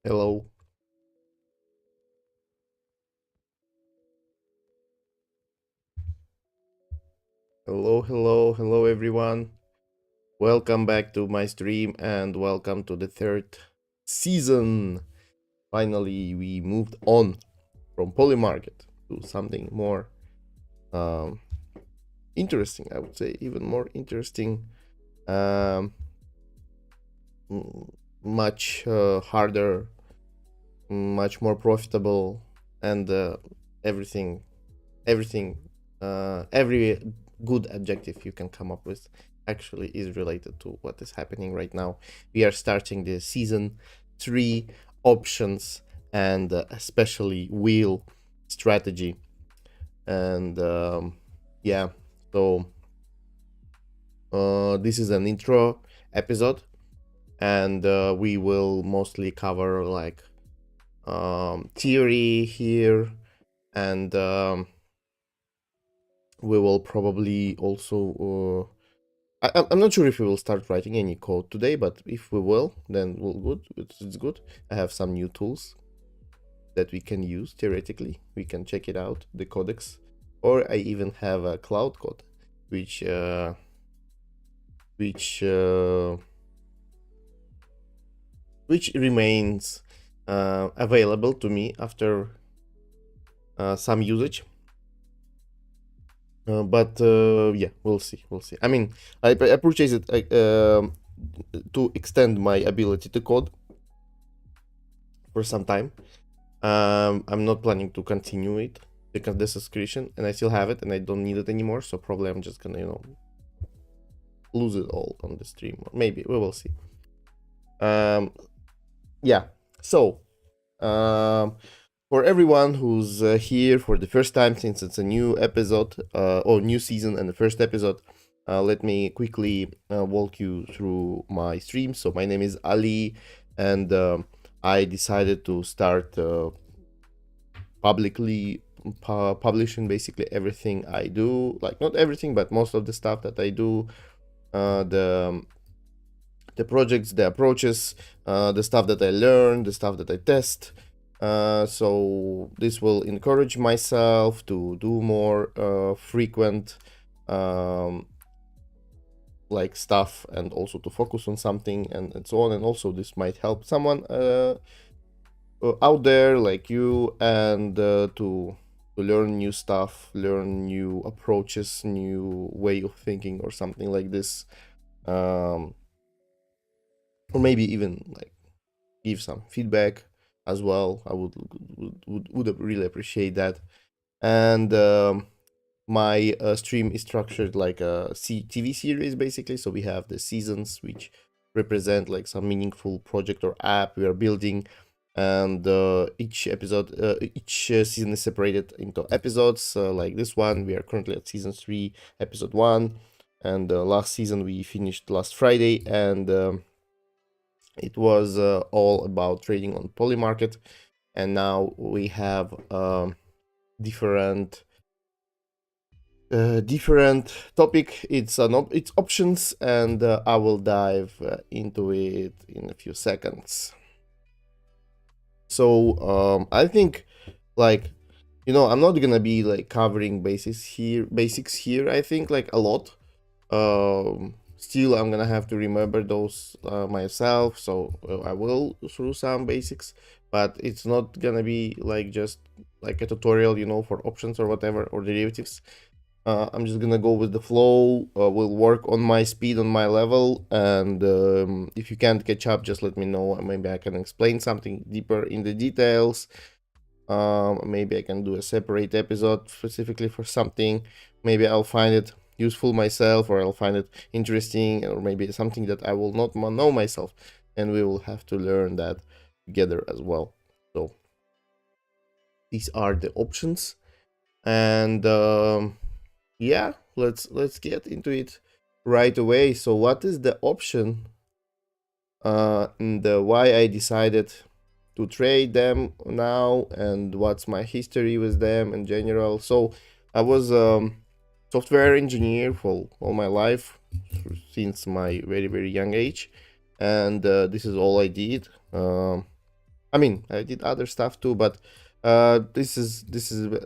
Hello. Hello, everyone. Welcome back to my stream and welcome to the third season. Finally, we moved on from Polymarket to something more um, interesting, I would say, even more interesting, um, much harder, much more profitable, and everything everything every good adjective you can come up with actually is related to what is happening right now. We are starting the season 3 options and especially wheel strategy. And yeah, so this is an intro episode, and we will mostly cover like theory here, and we will probably also I'm not sure if we will start writing any code today, but if we will, then we'll good. It's good. I have some new tools that we can use theoretically. We can check it out, the codex, or I even have a cloud code, which uh, which uh, which remains available to me after some usage. But yeah, we'll see. We'll see. I mean, I purchased it to extend my ability to code for some time. I'm not planning to continue it because the subscription, and I still have it, and I don't need it anymore. So probably I'm just gonna, lose it all on the stream. Or maybe we will see. Yeah. So, for everyone who's here for the first time, since it's a new episode or new season and the first episode, let me quickly walk you through my stream. So my name is Ali, and I decided to start publicly publishing basically everything I do. Like not everything, but most of the stuff that I do. The projects, the approaches, the stuff that I learn, the stuff that I test. So this will encourage myself to do more frequent like stuff, and also to focus on something, and so on. And also this might help someone out there like you, and to learn new stuff, learn new approaches, new way of thinking, or something like this. um, or maybe even like give some feedback as well. I would really appreciate that. And my stream is structured like a TV series basically. So we have the seasons, which represent like some meaningful project or app we are building, and each season is separated into episodes. Like this one, we are currently at season 3, episode 1, and last season we finished last Friday, and it was all about trading on Polymarket. And now we have different different topic. It's options, and I will dive into it in a few seconds. So I think, like, I'm not gonna be like covering basics here. I think like a lot. Still, I'm gonna have to remember those myself, so I will through some basics, but it's not gonna be like just like a tutorial, for options or whatever, or derivatives. I'm just gonna go with the flow. We'll work on my speed, on my level, and if you can't catch up, just let me know. Maybe I can explain something deeper in the details. Maybe I can do a separate episode specifically for something. Maybe I'll find it useful myself, or I'll find it interesting, or maybe something that I will not know myself, and we will have to learn that together as well. So these are the options, and yeah, let's get into it right away. So what is the option, and why I decided to trade them now, and what's my history with them in general. So I was software engineer for all my life, since my very young age, and this is all I did. I mean, I did other stuff too, but this is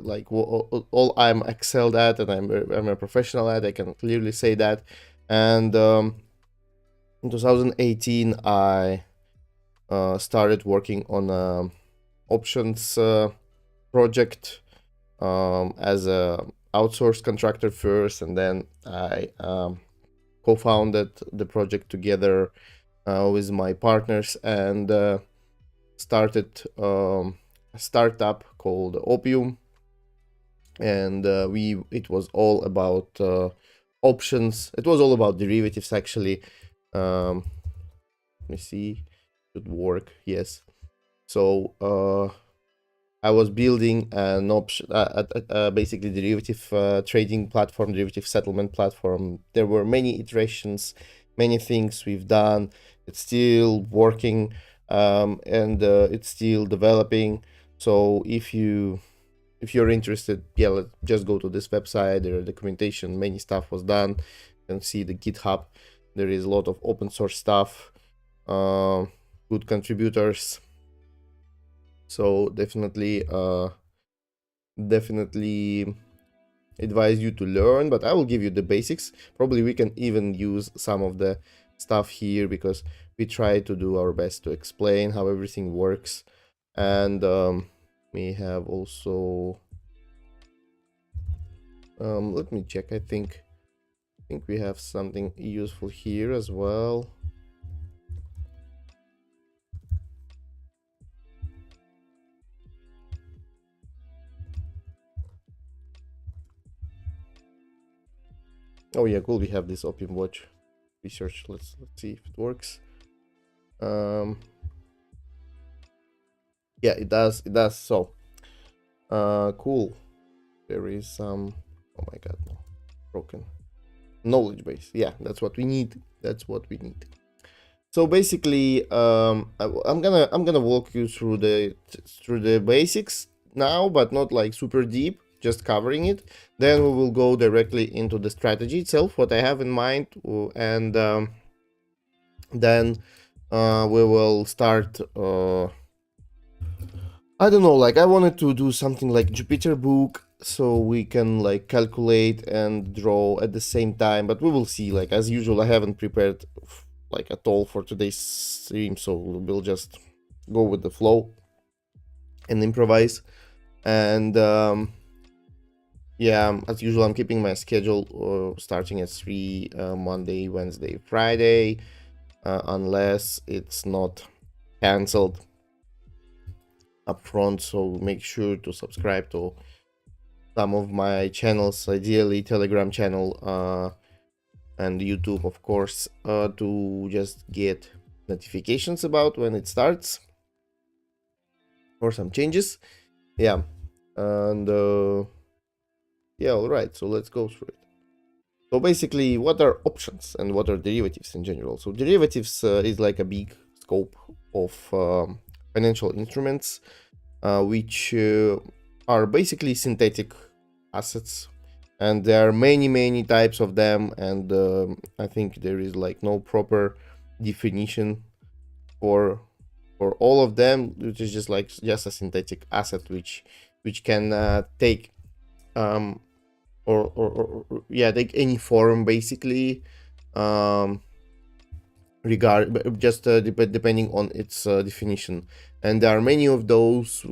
like all I'm excelled at, and I'm a professional at. I can clearly say that. And in 2018, I started working on a options project as a outsourced contractor first, and then I co-founded the project together with my partners and started a startup called Opium, and we it was all about options. It was all about derivatives actually. Let me see, should work. Yes. So I was building an option, basically derivative trading platform, derivative settlement platform. There were many iterations, many things we've done. It's still working, and it's still developing. So if you're interested, yeah, just go to this website. There are documentation. Many stuff was done. You can see the GitHub. There is a lot of open source stuff. Good contributors. So definitely advise you to learn, but I will give you the basics. Probably we can even use some of the stuff here because we try to do our best to explain how everything works. And we have also let me check. I think we have something useful here as well. Oh yeah, cool. We have this Opium Watch research. Let's see if it works. Um, yeah, it does. It does. So, cool. There is some. Oh my god, no, broken knowledge base. Yeah, that's what we need. That's what we need. So basically, I'm gonna walk you through the basics now, but not like super deep, just covering it. Then we will go directly into the strategy itself, what I have in mind, and then we will start. I don't know, like I wanted to do something like Jupyter book so we can like calculate and draw at the same time, but we will see. Like as usual, I haven't prepared like at all for today's stream, so we'll just go with the flow and improvise. And yeah, as usual, I'm keeping my schedule starting at 3 Monday, Wednesday, Friday, unless it's not cancelled upfront. So make sure to subscribe to some of my channels, ideally Telegram channel and YouTube, of course, to just get notifications about when it starts or some changes. Yeah, and yeah, all right. So let's go through it. So basically, what are options and what are derivatives in general? So derivatives is like a big scope of financial instruments, which are basically synthetic assets, and there are many types of them, and I think there is like no proper definition for all of them, which is just a synthetic asset which can take or yeah, take any form basically, um just depending on its definition. And there are many of those.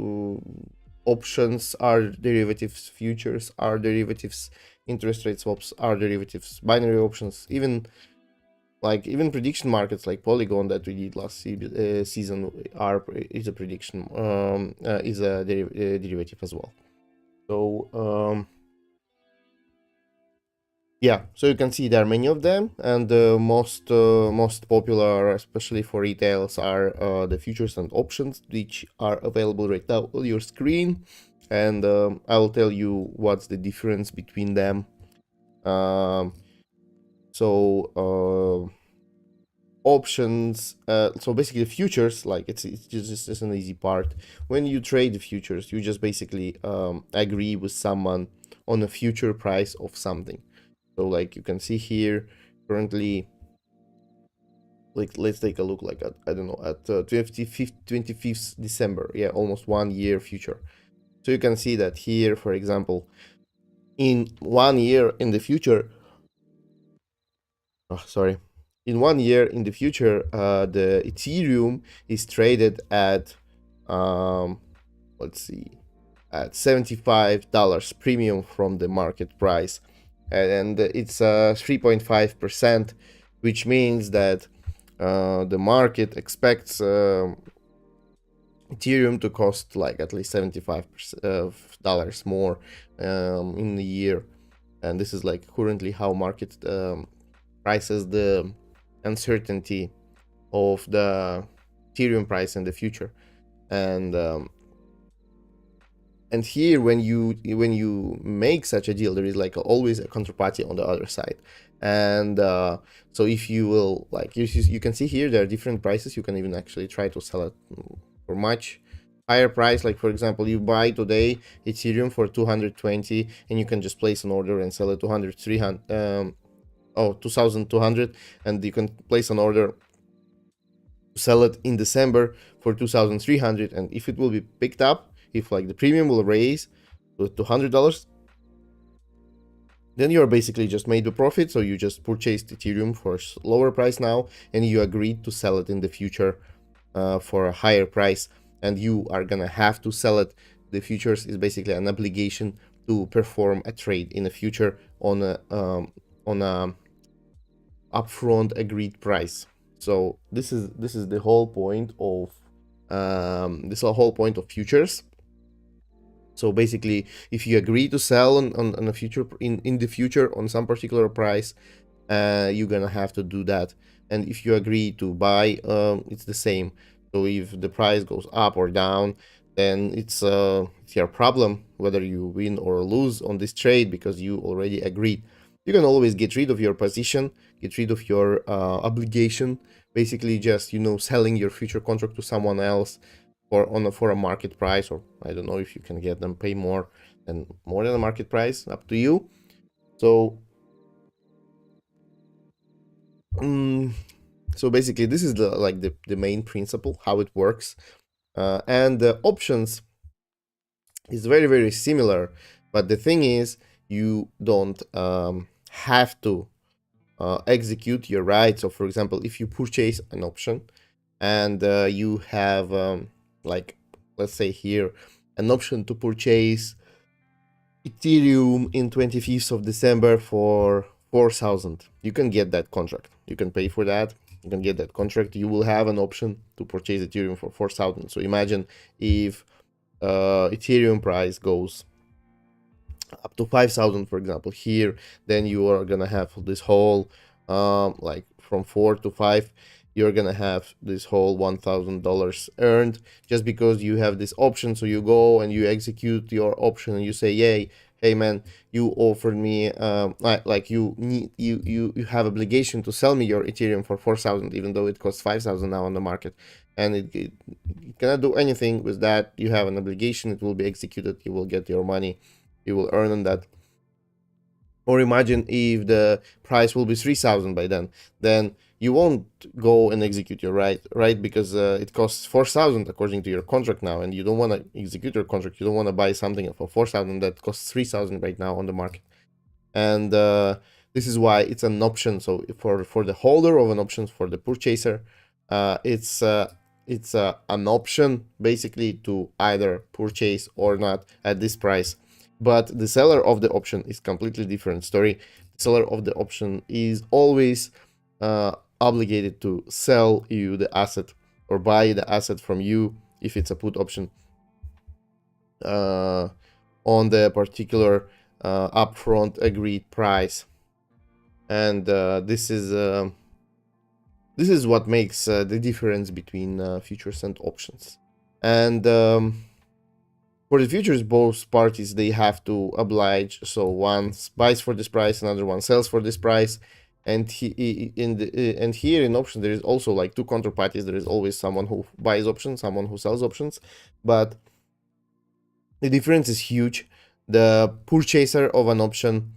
Options are derivatives, futures are derivatives, interest rate swaps are derivatives, binary options, even prediction markets like Polygon that we did last season is a prediction, is a derivative as well. So yeah, so you can see there are many of them, and the most popular, especially for retails, are the futures and options, which are available right now on your screen, and I will tell you what's the difference between them. So options, so basically futures, like it's just an easy part. When you trade the futures, you just basically agree with someone on a future price of something. So like you can see here, currently like let's take a look like at, I don't know, at 25th December. Yeah, almost 1 year future. So you can see that here, for example, in 1 year in the future, oh, sorry, in 1 year in the future, the Ethereum is traded at, um, let's see, at $75 premium from the market price, and it's 3.5%, which means that the market expects Ethereum to cost like at least $75 more in a year, and this is like currently how market prices the uncertainty of the Ethereum price in the future. And here, when you make such a deal, there is like always a counterparty on the other side. And so if you will, like, you can see here there are different prices. You can even actually try to sell it for much higher price. Like, for example, you buy today Ethereum for 220, and you can just place an order and sell it 200 300 2200, and you can place an order, sell it in December for 2300, and if it will be picked up, if like the premium will raise to $200, then you're basically just made the profit. So you just purchased Ethereum for a lower price now, and you agreed to sell it in the future for a higher price, and you are gonna have to sell it. The futures is basically an obligation to perform a trade in the future on a upfront agreed price. So this is the whole point of futures. So basically, if you agree to sell on a future in the future on some particular price, you're gonna have to do that. And if you agree to buy, it's the same. So if the price goes up or down, then it's your problem whether you win or lose on this trade, because you already agreed. You can always get rid of your position, get rid of your obligation, basically just, selling your future contract to someone else for a market price, or I don't know if you can get them pay more than a market price, up to you. So so basically this is the main principle how it works, and the options is very, very similar, but the thing is, you don't have to execute your rights. So for example, if you purchase an option and you have like, let's say here, an option to purchase Ethereum in 25th of December for 4,000, you can get that contract. You can pay for that. You can get that contract. You will have an option to purchase Ethereum for 4,000. So imagine if Ethereum price goes up to 5,000, for example, here, then you are gonna have this whole like from 4 to 5, you're gonna have this whole $1,000 earned just because you have this option. So you go and you execute your option and you say, yay, hey man, you offered me like you have obligation to sell me your Ethereum for 4,000, even though it costs 5,000 now on the market, and it cannot do anything with that. You have an obligation, it will be executed, you will get your money, you will earn on that. Or imagine if the price will be 3,000 by then you won't go and execute your right, because it costs 4,000 according to your contract now, and you don't want to execute your contract. You don't want to buy something for 4,000 that costs 3,000 right now on the market. And this is why it's an option. So for the holder of an option, for the purchaser, it's an option basically to either purchase or not at this price. But the seller of the option is completely different story. The seller of the option is always obligated to sell you the asset or buy the asset from you if it's a put option on the particular upfront agreed price. And this is what makes the difference between futures and options. And for the futures, both parties, they have to oblige. So one buys for this price, another one sells for this price. And and here in option, there is also like two counterparties. There is always someone who buys options, someone who sells options, but the difference is huge. The purchaser of an option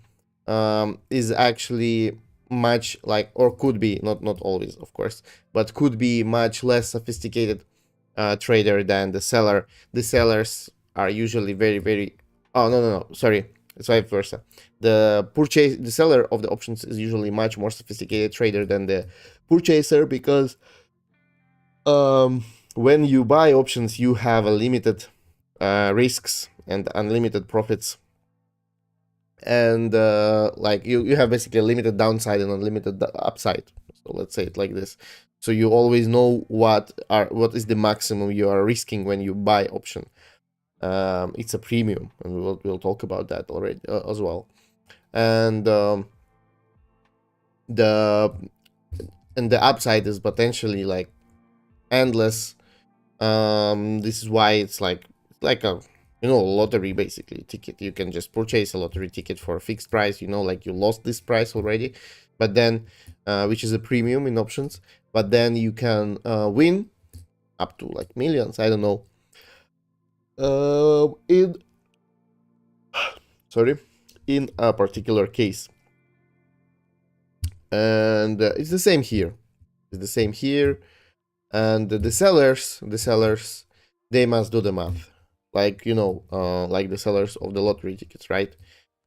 is actually much like, or could be, not always of course, but could be much less sophisticated trader than the seller. The sellers are usually very, oh no, sorry, it's vice versa. The seller of the options is usually much more sophisticated trader than the purchaser, because when you buy options you have a limited risks and unlimited profits, and like you have basically a limited downside and unlimited upside. So let's say it like this. So you always know what is the maximum you are risking when you buy option. It's a premium, and we'll talk about that already as well. And the upside is potentially like endless. This is why it's like a lottery basically ticket. You can just purchase a lottery ticket for a fixed price, like you lost this price already, but then which is a premium in options, but then you can win up to like millions, I don't know, in sorry, in a particular case. And it's the same here. And the sellers, they must do the math, like like the sellers of the lottery tickets, right?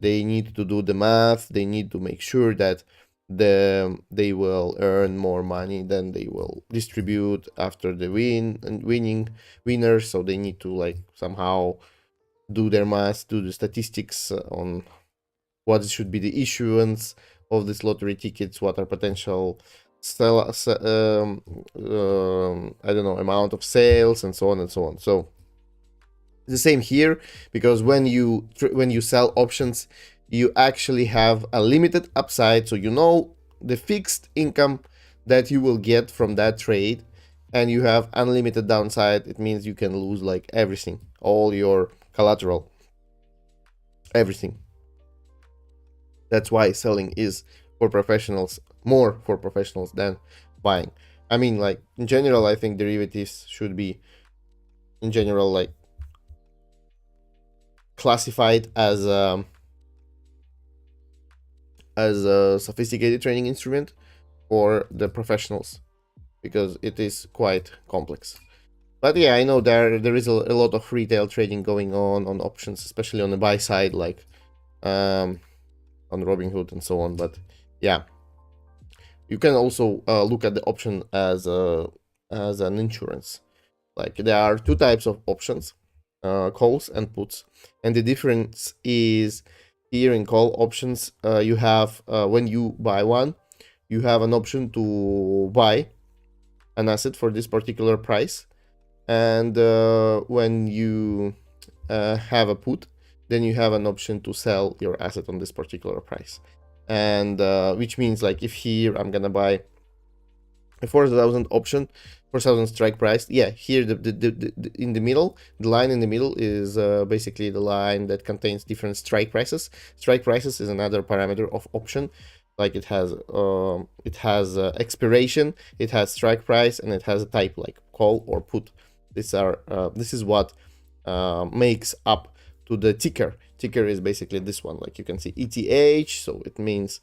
They need to do the math. They need to make sure that they will earn more money than they will distribute after the winning winners. So they need to like somehow do their math, do the statistics on what should be the issuance of these lottery tickets, what are potential I don't know, amount of sales, and so on and so on. So the same here, because when you sell options, you actually have a limited upside, so the fixed income that you will get from that trade, and you have unlimited downside. It means you can lose like everything, all your collateral, everything. That's why selling is more for professionals than buying. I mean, like in general, I think derivatives should be in general like classified as a sophisticated trading instrument for the professionals, because it is quite complex. But yeah, I know there is a lot of retail trading going on options, especially on the buy side, like on Robinhood and so on. But yeah, you can also look at the option as an insurance. Like there are two types of options, calls and puts, and the difference is here in call options, you have when you buy one, you have an option to buy an asset for this particular price, and when you have a put, then you have an option to sell your asset on this particular price. And which means like if here I'm gonna buy a 4,000 option, 4,000 strike price. Yeah, here the in the middle, the line in the middle is basically the line that contains different strike prices. Strike prices is another parameter of option. Like it has expiration, it has strike price, and it has a type like call or put. This is what makes up to the ticker. Ticker is basically this one. Like you can see ETH, so it means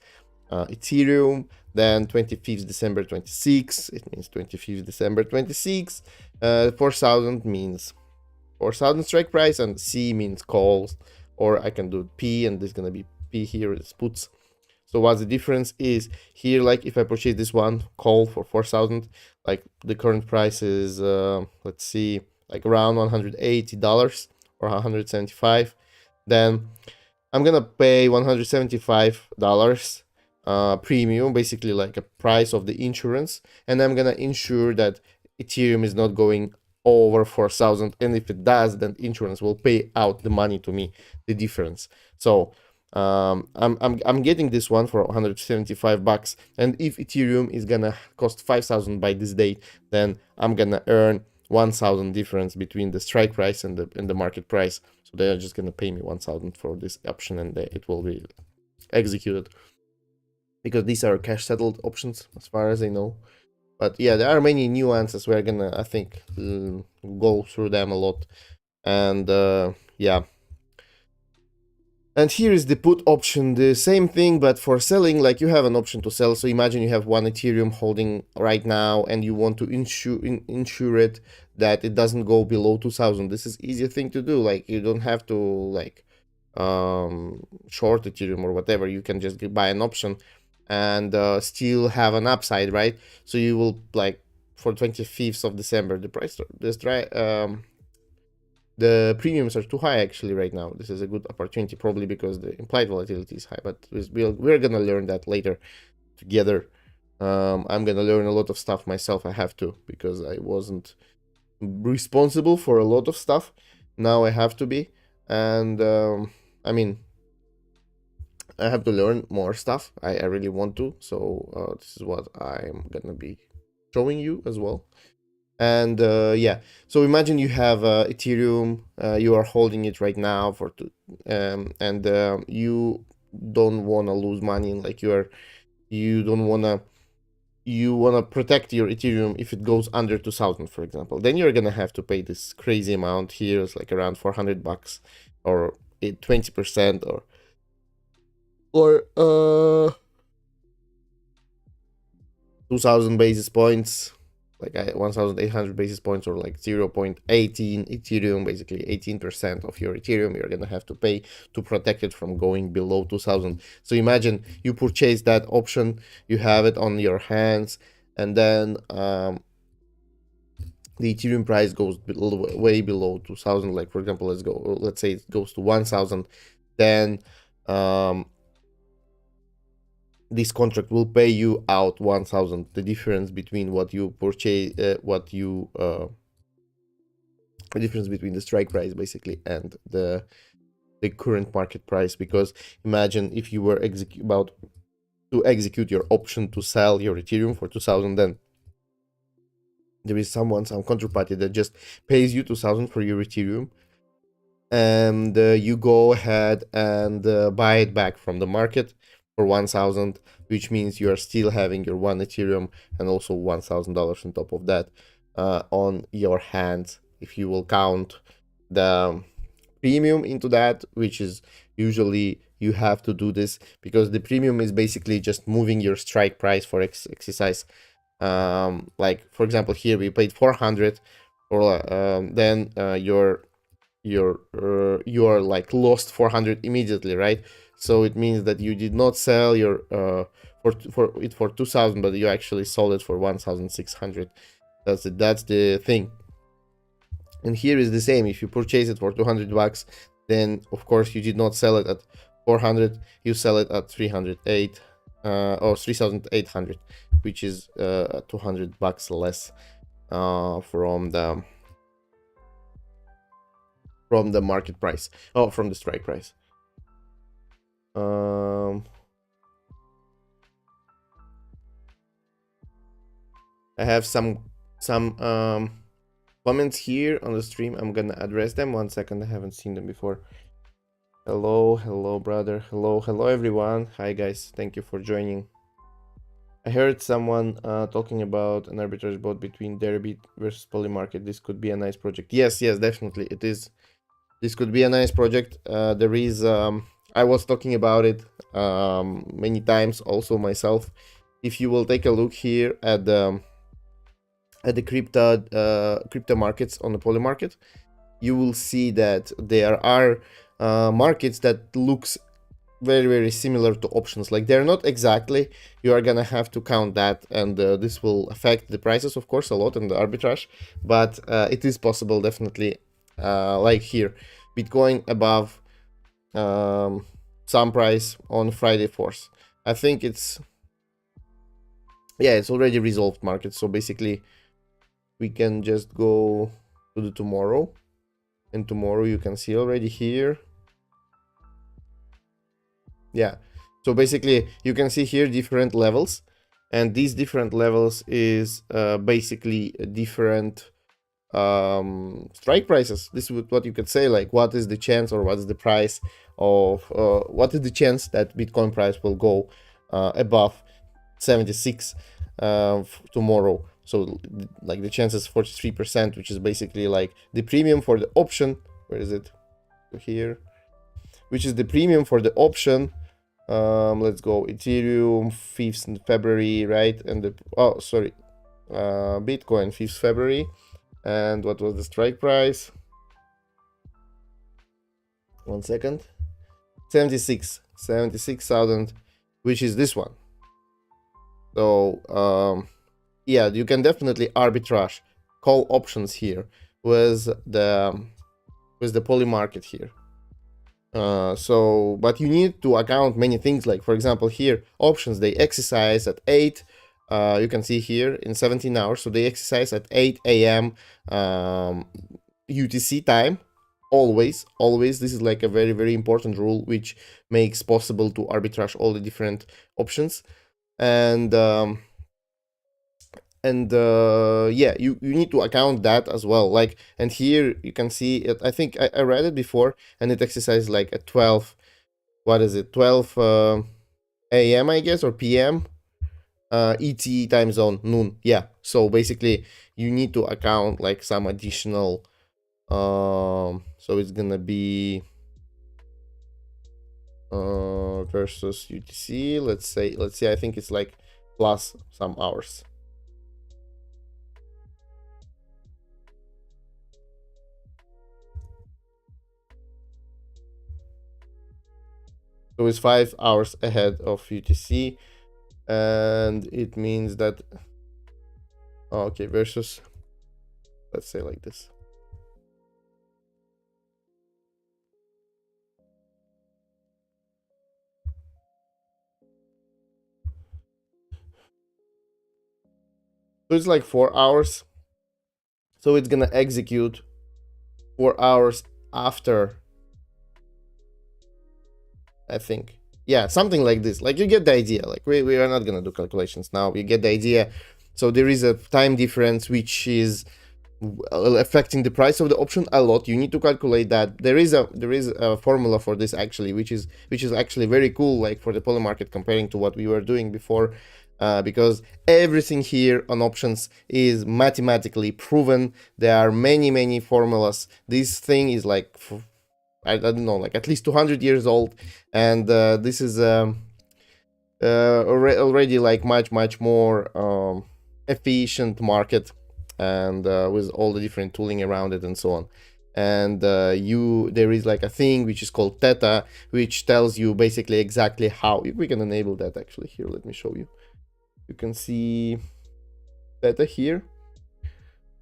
Ethereum. Then 25th December 26, it means 25th December 26. 4,000 means 4,000 strike price, and C means calls, or I can do P, and this is gonna be P here, it's puts. So what's the difference is here, like if I purchase this one call for 4,000, like the current price is let's see, like around $180 or 175, then I'm gonna pay $175 premium, basically like a price of the insurance, and I'm gonna ensure that Ethereum is not going over 4,000, and if it does, then insurance will pay out the money to me, the difference. So I'm getting this one for $175, and if Ethereum is gonna cost 5,000 by this date, then I'm gonna earn 1,000 difference between the strike price and the market price. So they are just gonna pay me 1,000 for this option, and it will be executed, because these are cash settled options as far as I know. But yeah, there are many nuances. We're gonna, I think, go through them a lot. And yeah, And here is the put option, the same thing, but for selling, like you have an option to sell. So imagine you have one Ethereum holding right now and you want to insure it that it doesn't go below 2000. This is easier thing to do. Like you don't have to like short Ethereum or whatever. You can just buy an option and still have an upside, right? So you will like for 25th of December, the price, the premiums are too high actually right now. This is a good opportunity, probably because the implied volatility is high, but we're gonna learn that later together. I'm gonna learn a lot of stuff myself. I have to, because I wasn't responsible for a lot of stuff. Now I have to be, and I mean, I have to learn more stuff. I really want to. So this is what I'm gonna be showing you as well. And yeah, so imagine you have Ethereum, you are holding it right now for and you don't want to lose money, like you don't want to, you want to protect your Ethereum if it goes under 2000, for example. Then you're gonna have to pay this crazy amount here. It's like around $400 or 20% or 2000 basis points, like 1800 basis points, or like 0.18 Ethereum, basically 18% of your Ethereum you're gonna have to pay to protect it from going below 2000. So imagine you purchase that option, you have it on your hands, and then the Ethereum price goes way below 2000. Like for example, let's say it goes to 1000, then this contract will pay you out 1000, the difference between what you purchase, the difference between the strike price basically and the current market price. Because imagine if you were about to execute your option to sell your Ethereum for 2000, then there is some counterparty that just pays you 2000 for your Ethereum, and you go ahead and buy it back from the market for 1000, which means you are still having your one Ethereum and also $1000 on top of that on your hands, if you will count the premium into that, which is usually you have to do this because the premium is basically just moving your strike price for exercise. Like for example, here we paid 400, or then you are like lost 400 immediately, right? So it means that you did not sell your for 2000, but you actually sold it for 1600. That's it. That's the thing. And here is the same. If you purchase it for $200, then of course you did not sell it at 400. You sell it at 308 or 3800, which is $200 less from the market price. Oh, from the strike price. I have some comments here on the stream. I'm gonna address them. 1 second, I haven't seen them before. Hello brother. Hello everyone. Hi guys, thank you for joining. I heard someone talking about an arbitrage bot between Deribit versus Polymarket. This could be a nice project. Yes, definitely it is. This could be a nice project. There is I was talking about it many times also myself. If you will take a look here at the crypto markets on the Poly market, you will see that there are markets that looks very similar to options. Like they're not exactly, you are gonna have to count that, and this will affect the prices of course a lot in the arbitrage, but it is possible definitely. Like here, Bitcoin above some price on Friday 4th. I think it's already resolved market. So basically we can just go to the tomorrow, and tomorrow you can see already here. So basically you can see here different levels, and these different levels is basically different strike prices. This is what you could say, like what is the chance, or what is the price of what is the chance that Bitcoin price will go above 76 tomorrow. So like the chance is 43%, which is basically like the premium for the option. Where is it? Here, which is the premium for the option. Let's go Ethereum 5th February, right? And the oh sorry, Bitcoin 5th February. And what was the strike price? 1 second. 76,000, which is this one. So yeah, you can definitely arbitrage call options here with the poly market here. So but you need to account many things, like for example here options, they exercise at 8, you can see here in 17 hours, so they exercise at 8 a.m. UTC time. Always this is like a very very important rule which makes possible to arbitrage all the different options. And yeah, you need to account that as well, like, and here you can see it. I think I read it before, and it exercises like at 12, what is it, 12 a.m. I guess, or p.m. ET time zone, noon. Yeah, so basically you need to account like some additional so it's gonna be versus UTC, let's say I think it's like plus some hours. So it's 5 hours ahead of UTC, and it means that okay, versus, let's say like this. So it's like 4 hours. So it's gonna execute 4 hours after, I think. Yeah, something like this. Like, you get the idea. Like, we are not gonna do calculations now. You get the idea. So there is a time difference which is affecting the price of the option a lot. You need to calculate that. There is a formula for this actually, which is actually very cool, like for the poly market, comparing to what we were doing before, because everything here on options is mathematically proven. There are many formulas. This thing is like, I don't know, like at least 200 years old, and this is already like much more efficient market, and with all the different tooling around it and so on. And there is like a thing which is called theta, which tells you basically exactly how we can enable that. Actually, here, let me show you. You can see theta here.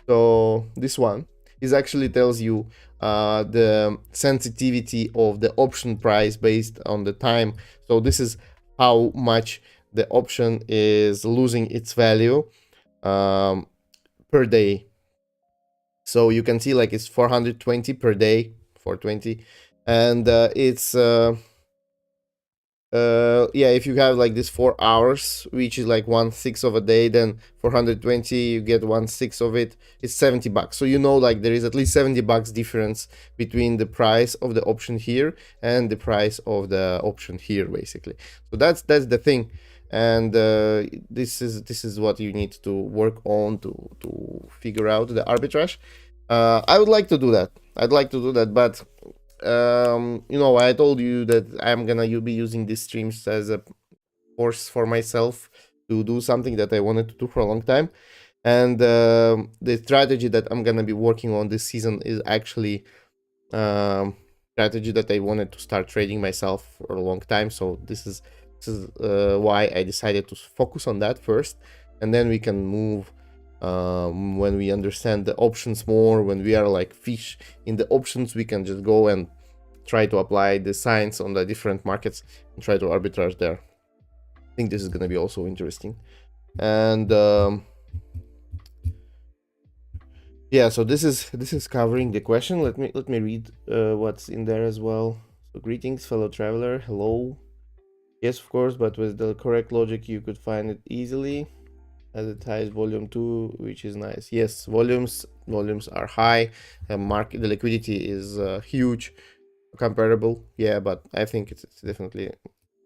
So this one is actually tells you the sensitivity of the option price based on the time. So this is how much the option is losing its value per day. So you can see like it's 420 per day, 420, and it's yeah, if you have like this 4 hours, which is like 1/6 of a day, then 420, you get 1/6 of it, it's 70 bucks. So you know, like there is at least 70 bucks difference between the price of the option here and the price of the option here, basically. So that's the thing. And this is what you need to work on to figure out the arbitrage. I would like to do that. I'd like to do that, but you know, I told you that I'm gonna be using these streams as a force for myself to do something that I wanted to do for a long time. And the strategy that I'm gonna be working on this season is actually strategy that I wanted to start trading myself for a long time. So this is why I decided to focus on that first, and then we can move when we understand the options more. When we are like fish in the options, we can just go and try to apply the science on the different markets and try to arbitrage there. I think this is going to be also interesting. And yeah, so this is covering the question. Let me read what's in there as well. So, greetings, fellow traveler. Hello. Yes, of course, but with the correct logic, you could find it easily, as it has volume 2, which is nice. Yes, volumes are high, and market, the liquidity is huge, comparable. Yeah, but I think it's definitely a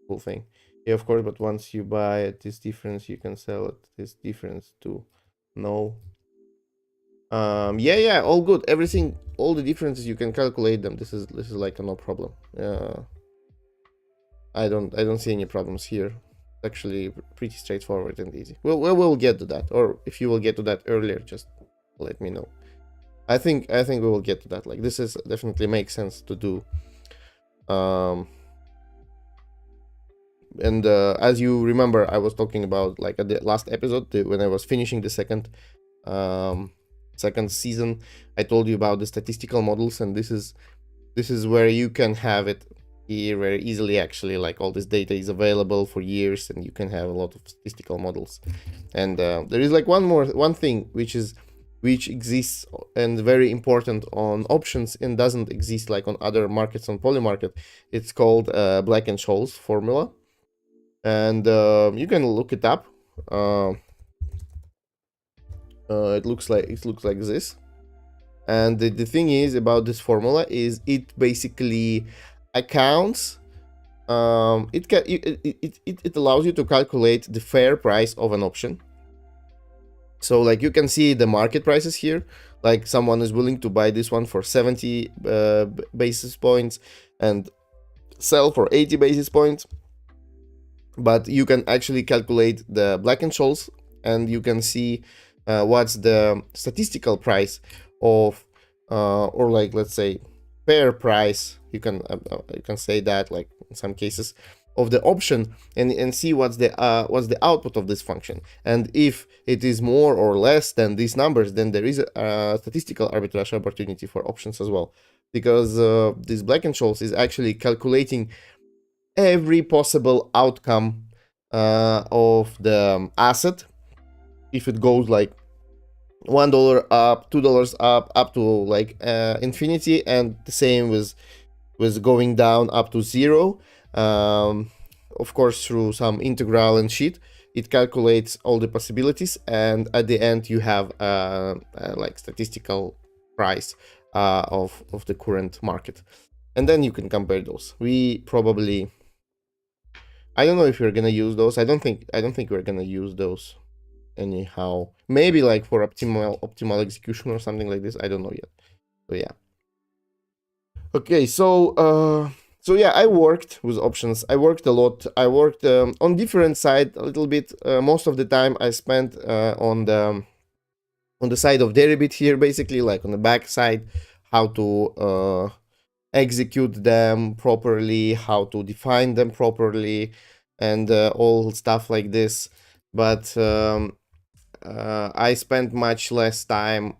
cool thing. Yeah, of course, but once you buy at this difference, you can sell at this difference too. No. Yeah, all good. Everything, all the differences, you can calculate them. This is like a no problem. I don't see any problems here. Actually, pretty straightforward and easy. We'll get to that, or if you will get to that earlier, just let me know. I think we will get to that. Like, this is definitely makes sense to do. And as you remember, I was talking about, like, at the last episode, when I was finishing the um, second season, I told you about the statistical models, and this is where you can have it here very easily. Actually, like, all this data is available for years, and you can have a lot of statistical models. And there is like one thing which exists and very important on options and doesn't exist like on other markets, on poly market. It's called Black-Scholes formula, and you can look it up. uh, it looks like this. And the thing is about this formula is it basically accounts, it allows you to calculate the fair price of an option. So, like, you can see the market prices here. Like, someone is willing to buy this one for 70 basis points and sell for 80 basis points. But you can actually calculate the Black-Scholes, and you can see what's the statistical price of, or, like, let's say, fair price. You can say that, like, in some cases, of the option, and see what's the output of this function. And if it is more or less than these numbers, then there is a statistical arbitrage opportunity for options as well, because this Black-Scholes is actually calculating every possible outcome of the asset. If it goes like $1 up, $2 up to like infinity, and the same with going down up to zero. Of course, through some integral and sheet, it calculates all the possibilities, and at the end you have like statistical price of the current market, and then you can compare those. I don't know if we're gonna use those. I don't think we're gonna use those anyhow. Maybe like for optimal execution or something like this. I don't know yet. So yeah. Okay, so yeah, I worked with options. I worked a lot. I worked on different side a little bit. Most of the time I spent on the side of deribit here, basically, like on the back side, how to execute them properly, how to define them properly, and all stuff like this. But I spent much less time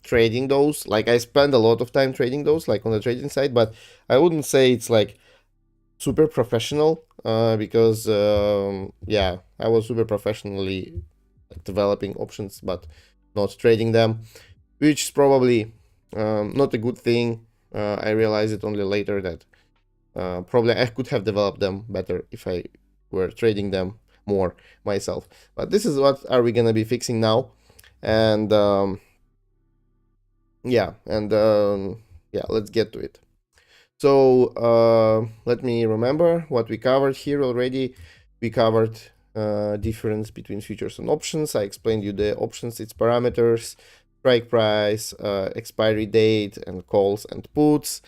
trading those. Like, I spend a lot of time trading those, like on the trading side, but I wouldn't say it's like super professional, because yeah, I was super professionally like developing options, but not trading them, which is probably not a good thing. I realized it only later that probably I could have developed them better if I were trading them more myself. But this is what are we gonna be fixing now, and yeah, let's get to it. So let me remember what we covered here already. We covered difference between futures and options. I explained you the options, its parameters, strike price, expiry date, and calls and puts.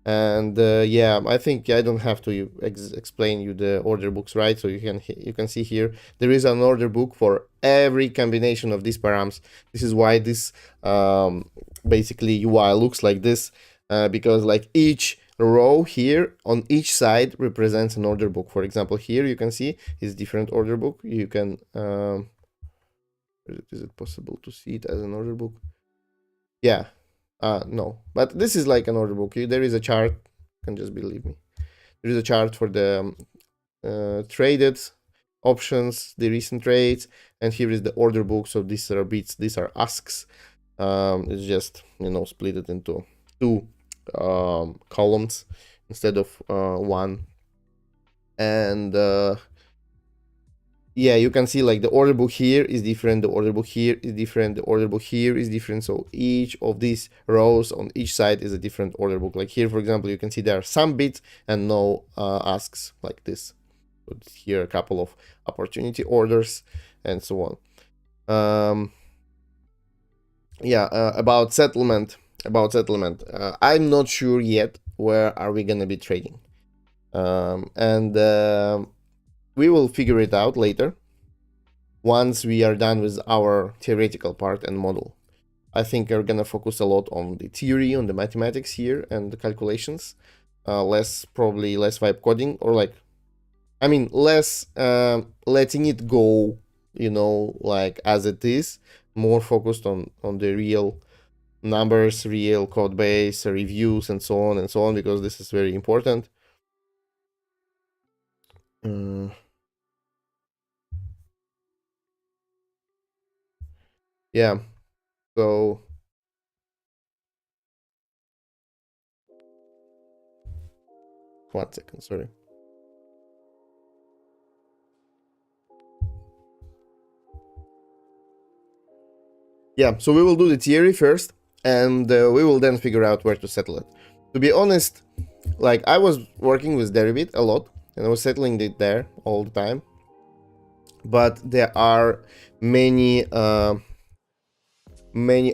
And yeah, I think I don't have to explain you the order books, right? So you can see here there is an order book for every combination of these params. This is why this basically UI looks like this, because like each row here on each side represents an order book. For example, here you can see is different order book. You can is it possible to see it as an order book? Yeah. No, but this is like an order book. There is a chart. You can just believe me. There is a chart for the traded options, the recent trades, and here is the order book. So these are bits, these are asks. It's just, split it into two columns instead of one. And yeah, you can see like the order book here is different, the order book here is different, the order book here is different. So each of these rows on each side is a different order book. Like here, for example, you can see there are some bits and no asks like this. So here a couple of opportunity orders and so on. yeah, about settlement, I'm not sure yet where are we gonna be trading, and we will figure it out later once we are done with our theoretical part and model. I think we're gonna focus a lot on the theory, on the mathematics here and the calculations, probably less vibe coding, or like, I mean, less letting it go, like as it is, more focused on the real numbers, real code base, reviews, and so on and so on, because this is very important. Uh, yeah. So 1 second, sorry. Yeah. So we will do the theory first, and we will then figure out where to settle it. To be honest, like I was working with Deribit a lot, and I was settling it there all the time. But there are many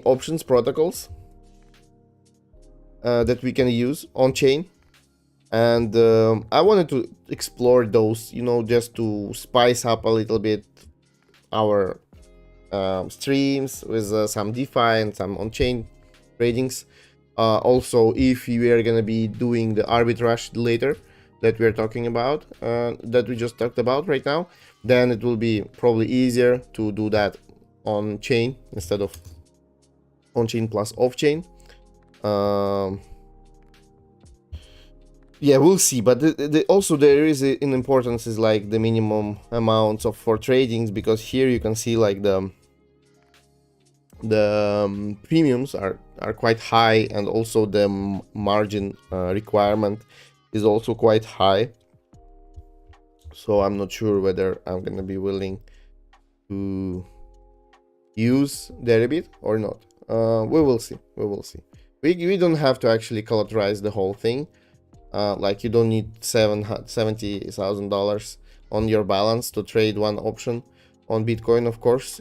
options protocols that we can use on chain, and I wanted to explore those, just to spice up a little bit our streams with some DeFi and some on-chain tradings. Also, if we are gonna be doing the arbitrage later that we're talking about, that we just talked about right now, then it will be probably easier to do that on chain instead of on chain plus off chain. Yeah, we'll see. But also there is an importance is like the minimum amounts of for tradings, because here you can see like the premiums are quite high, and also the margin requirement is also quite high. So I'm not sure whether I'm gonna be willing to use Deribit or not. We will see. We will see. We don't have to actually collateralize the whole thing. Like you don't need $70,000 on your balance to trade one option on Bitcoin, of course.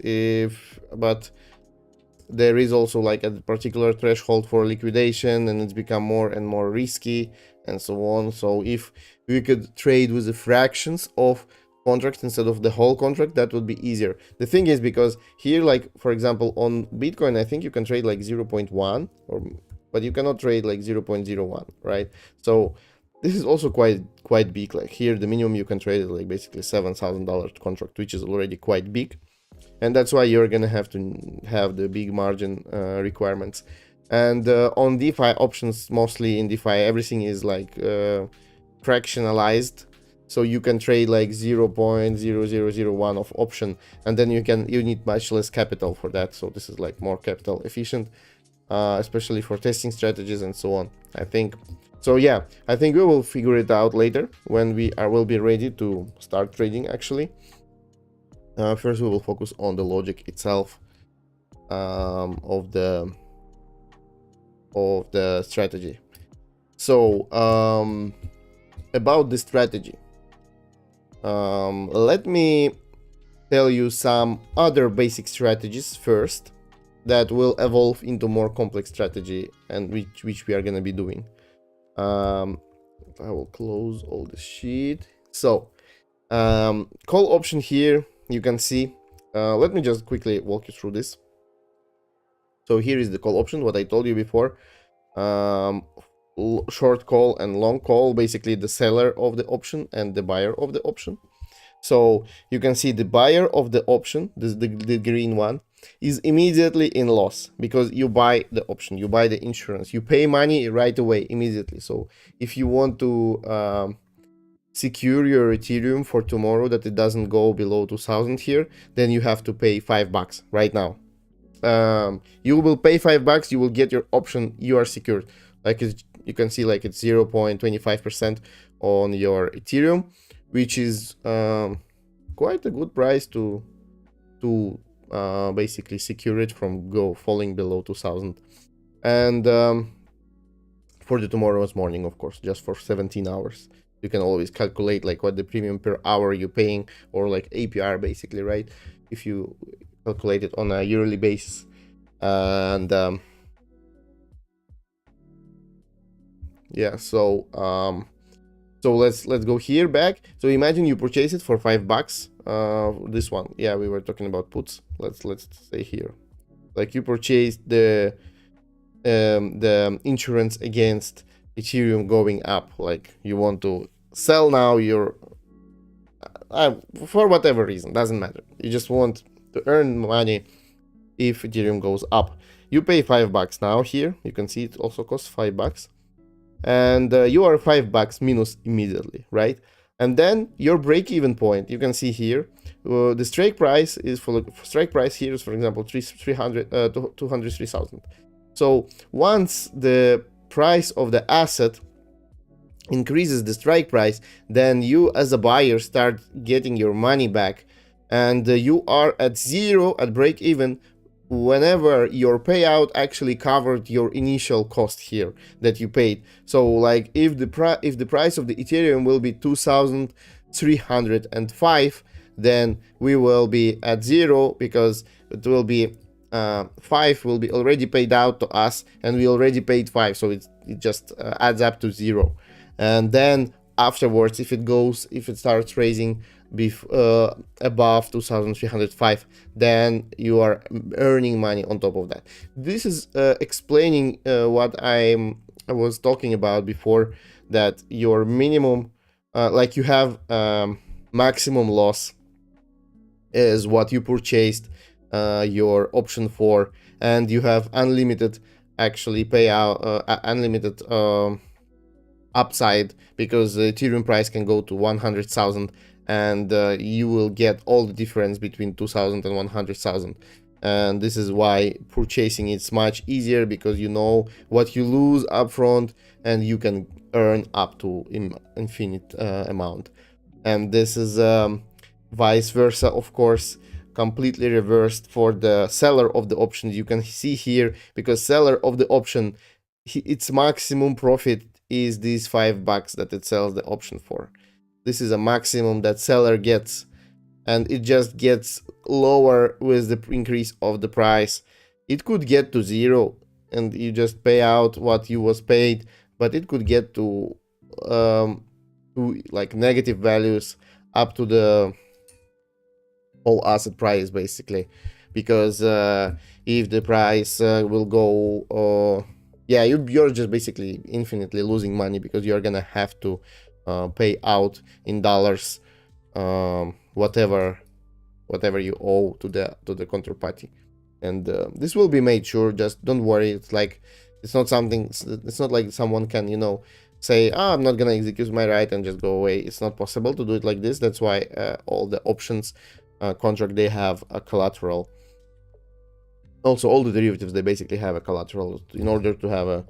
But there is also like a particular threshold for liquidation, and it's become more and more risky and so on. So if we could trade with the fractions of contract instead of the whole contract, that would be easier. The thing is, because here, like for example on Bitcoin, I think you can trade like 0.1, but you cannot trade like 0.01, right? So this is also quite big. Like here the minimum you can trade is like basically $7,000 contract, which is already quite big, and that's why you're gonna have to have the big margin requirements. And on DeFi options, mostly in DeFi, everything is like fractionalized, so you can trade like 0.0001 of option, and then you need much less capital for that. So this is like more capital efficient, especially for testing strategies and so on, I think. So yeah, I think we will figure it out later when will be ready to start trading actually. First, we will focus on the logic itself of the strategy. So about the strategy, let me tell you some other basic strategies first that will evolve into more complex strategy, and which we are gonna be doing. I will close all the sheet. So call option here, you can see. Let me just quickly walk you through this. So here is the call option, what I told you before. Short call and long call, basically the seller of the option and the buyer of the option. So you can see the buyer of the option, the green one, is immediately in loss, because you buy the option, you buy the insurance, you pay money right away, immediately. So if you want to secure your Ethereum for tomorrow, that it doesn't go below 2000 here, then you have to pay $5 right now. You will pay $5, you will get your option, you are secured. Like you can see, like it's 0.25% on your Ethereum, which is quite a good price to basically secure it from falling below 2000. And for the tomorrow's morning, of course, just for 17 hours. You can always calculate like what the premium per hour you're paying, or like APR basically, right? If you calculate it on a yearly basis. And yeah, so let's go here back. So imagine you purchase it for $5. This one, yeah, we were talking about puts. Let's say here, like you purchased the insurance against Ethereum going up. Like you want to sell now your for whatever reason, doesn't matter. You just want to earn money if Ethereum goes up. You pay $5 now here. You can see it also costs $5, and you are $5 minus immediately, right? And then your break-even point, you can see here, the strike price is for strike price here is, for example, 203,000. So once the price of the asset increases the strike price, then you as a buyer start getting your money back, and you are at zero at break even whenever your payout actually covered your initial cost here that you paid. So like if the price of the Ethereum will be 2,305, then we will be at zero, because it will be 5 will be already paid out to us, and we already paid 5, so it just adds up to 0. And then afterwards, if it starts raising above 2,305, then you are earning money on top of that. This is explaining what I was talking about before, that your minimum, like you have maximum loss is what you purchased your option for, and you have unlimited actually payout, unlimited upside, because the Ethereum price can go to 100,000, and you will get all the difference between 2,000 and 100,000. And this is why purchasing it's much easier, because you know what you lose upfront, and you can earn up to infinite amount. And this is vice versa, of course, completely reversed for the seller of the option. You can see here, because seller of the option, its maximum profit is these $5 that it sells the option for. This is a maximum that seller gets, and it just gets lower with the increase of the price. It could get to 0 and you just pay out what you was paid, but it could get to like negative values up to the whole asset price, basically, because if the price will go yeah, you're just basically infinitely losing money, because you're gonna have to pay out in dollars whatever you owe to the counterparty. And this will be made sure. Just don't worry. It's like it's not like someone can, say, I'm not gonna execute my right and just go away. It's not possible to do it like this. That's why all the options contract, they have a collateral. Also, all the derivatives, they basically have a collateral in order to have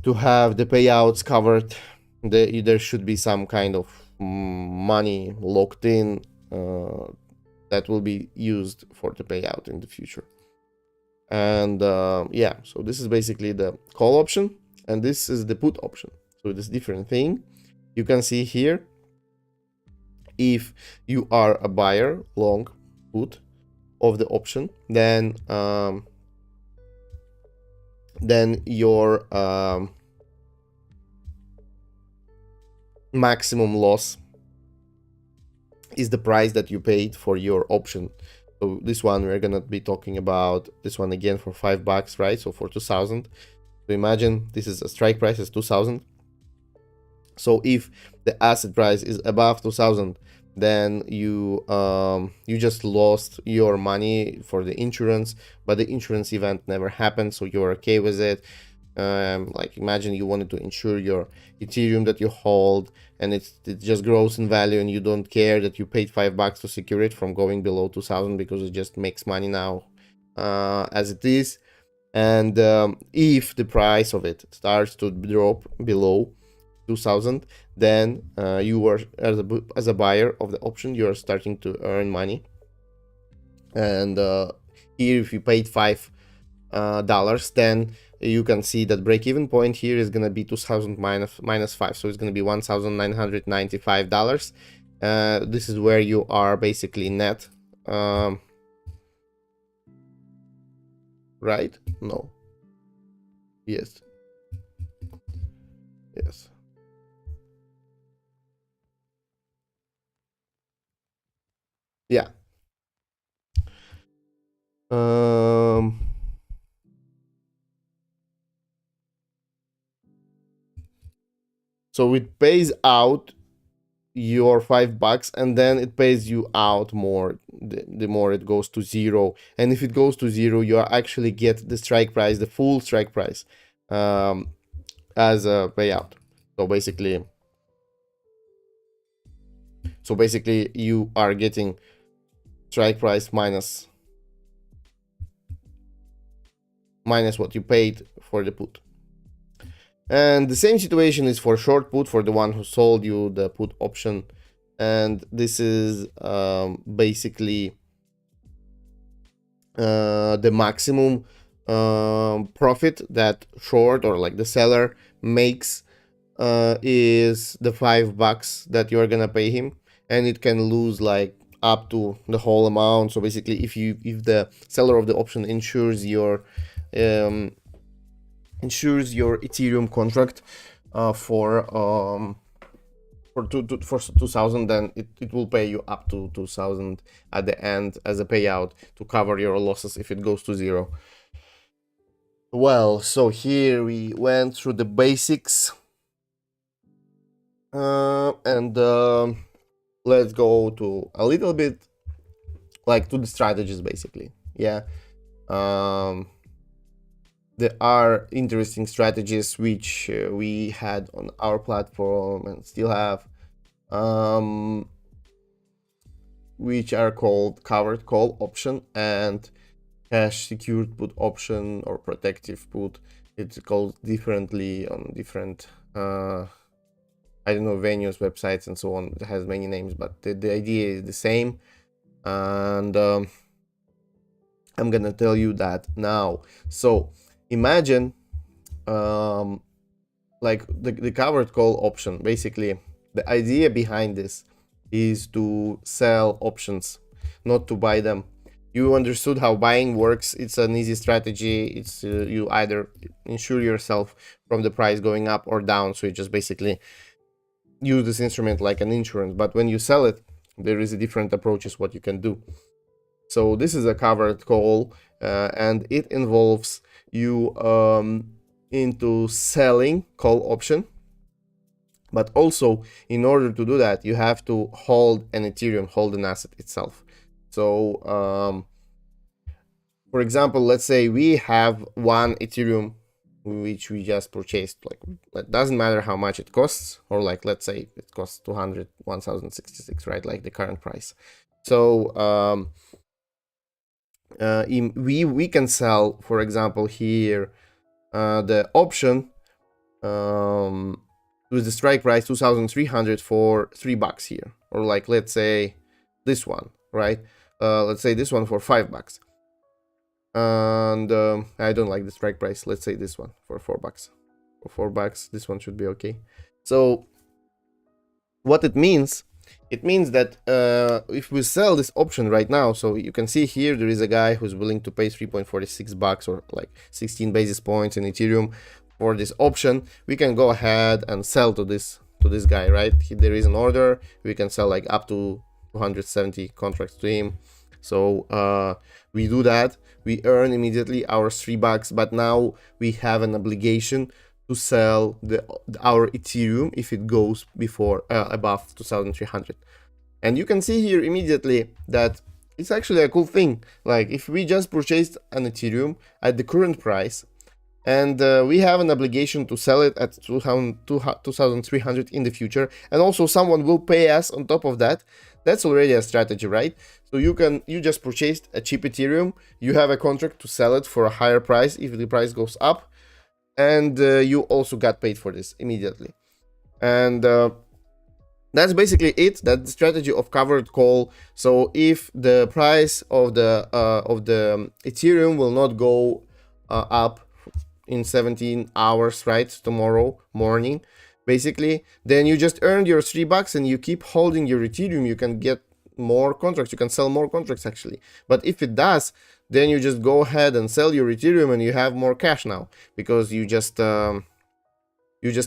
the payouts covered. There should be some kind of money locked in that will be used for the payout in the future. And yeah, so this is basically the call option, and this is the put option. So this different thing. You can see here, if you are a buyer, long put of the option, then your maximum loss is the price that you paid for your option. So this one, we're gonna be talking about this one again for $5, right? So for 2,000. So imagine this is a strike price is 2,000. So if the asset price is above 2,000, then you just lost your money for the insurance, but the insurance event never happened, so you're okay with it. Like imagine you wanted to insure your Ethereum that you hold, and it just grows in value, and you don't care that you paid $5 to secure it from going below 2,000, because it just makes money now as it is. And if the price of it starts to drop below 2,000, then you are, as a buyer of the option, you are starting to earn money. And here, if you paid $5, then you can see that break-even point here is gonna be 2,000 minus 5, so it's gonna be $1,995. This is where you are basically net. right? No. Yes. Yes. Yeah. Um, so it pays out your $5 and then it pays you out more the more it goes to zero. And if it goes to zero, you actually get the strike price, the full strike price, um, as a payout. So basically, you are getting strike price minus what you paid for the put. And the same situation is for short put, for the one who sold you the put option. And this is basically the maximum profit that short, or like the seller, makes is the $5 that you're gonna pay him, and it can lose like up to the whole amount. So basically, if the seller of the option um, insures your Ethereum contract for 2000, then it will pay you up to 2000 at the end as a payout to cover your losses if it goes to zero. Well, so here we went through the basics, and let's go to a little bit like to the strategies basically. Yeah. There are interesting strategies which we had on our platform and still have, which are called covered call option and cash secured put option, or protective put. It's called differently on different I don't know, venues, websites, and so on. It has many names, but the idea is the same. And I'm gonna tell you that now. So imagine like the covered call option. Basically, the idea behind this is to sell options, not to buy them. You understood how buying works. It's an easy strategy. It's you either insure yourself from the price going up or down, so you just basically use this instrument like an insurance. But when you sell it, there is a different approaches what you can do. So this is a covered call, and it involves you into selling call option. But also, in order to do that, you have to hold an Ethereum, hold an asset itself. So for example, let's say we have one Ethereum which we just purchased. Like, it doesn't matter how much it costs, or like, let's say it costs 1066, right? Like the current price. So we can sell, for example, here the option with the strike price 2300 for $3 here, or like, let's say this one, right? Let's say this one for $5. And I don't like the strike price. Let's say this one for $4. For $4, this one should be okay. So what it means that if we sell this option right now, so you can see here there is a guy who's willing to pay $3.46, or like 16 basis points in Ethereum for this option. We can go ahead and sell to this guy, right? There is an order. We can sell like up to 270 contracts to him. So we do that. We earn immediately our $3, but now we have an obligation to sell our Ethereum if it goes above 2300. And you can see here immediately that it's actually a cool thing. Like, if we just purchased an Ethereum at the current price, and we have an obligation to sell it at 2300 in the future, and also someone will pay us on top of that, that's already a strategy, right? So you just purchased a cheap Ethereum, you have a contract to sell it for a higher price if the price goes up, and you also got paid for this immediately. And that's basically it. That's the strategy of covered call. So if the price of the Ethereum will not go up in 17 hours, right, tomorrow morning, basically, then you just earned your $3 and you keep holding your Ethereum. You can get more contracts, you can sell more contracts actually. But if it does, then you just go ahead and sell your Ethereum and you have more cash now, because you just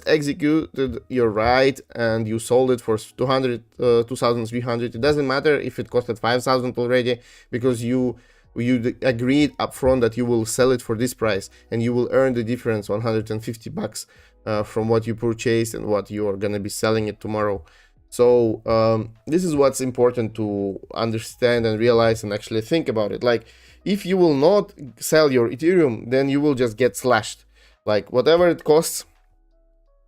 executed your write and you sold it for 200 2300. It doesn't matter if it costed 5000 already, because you agreed upfront that you will sell it for this price and you will earn the difference, 150 bucks, from what you purchased and what you are going to be selling it tomorrow. So this is what's important to understand and realize and actually think about it. Like, if you will not sell your Ethereum, then you will just get slashed. Like, whatever it costs,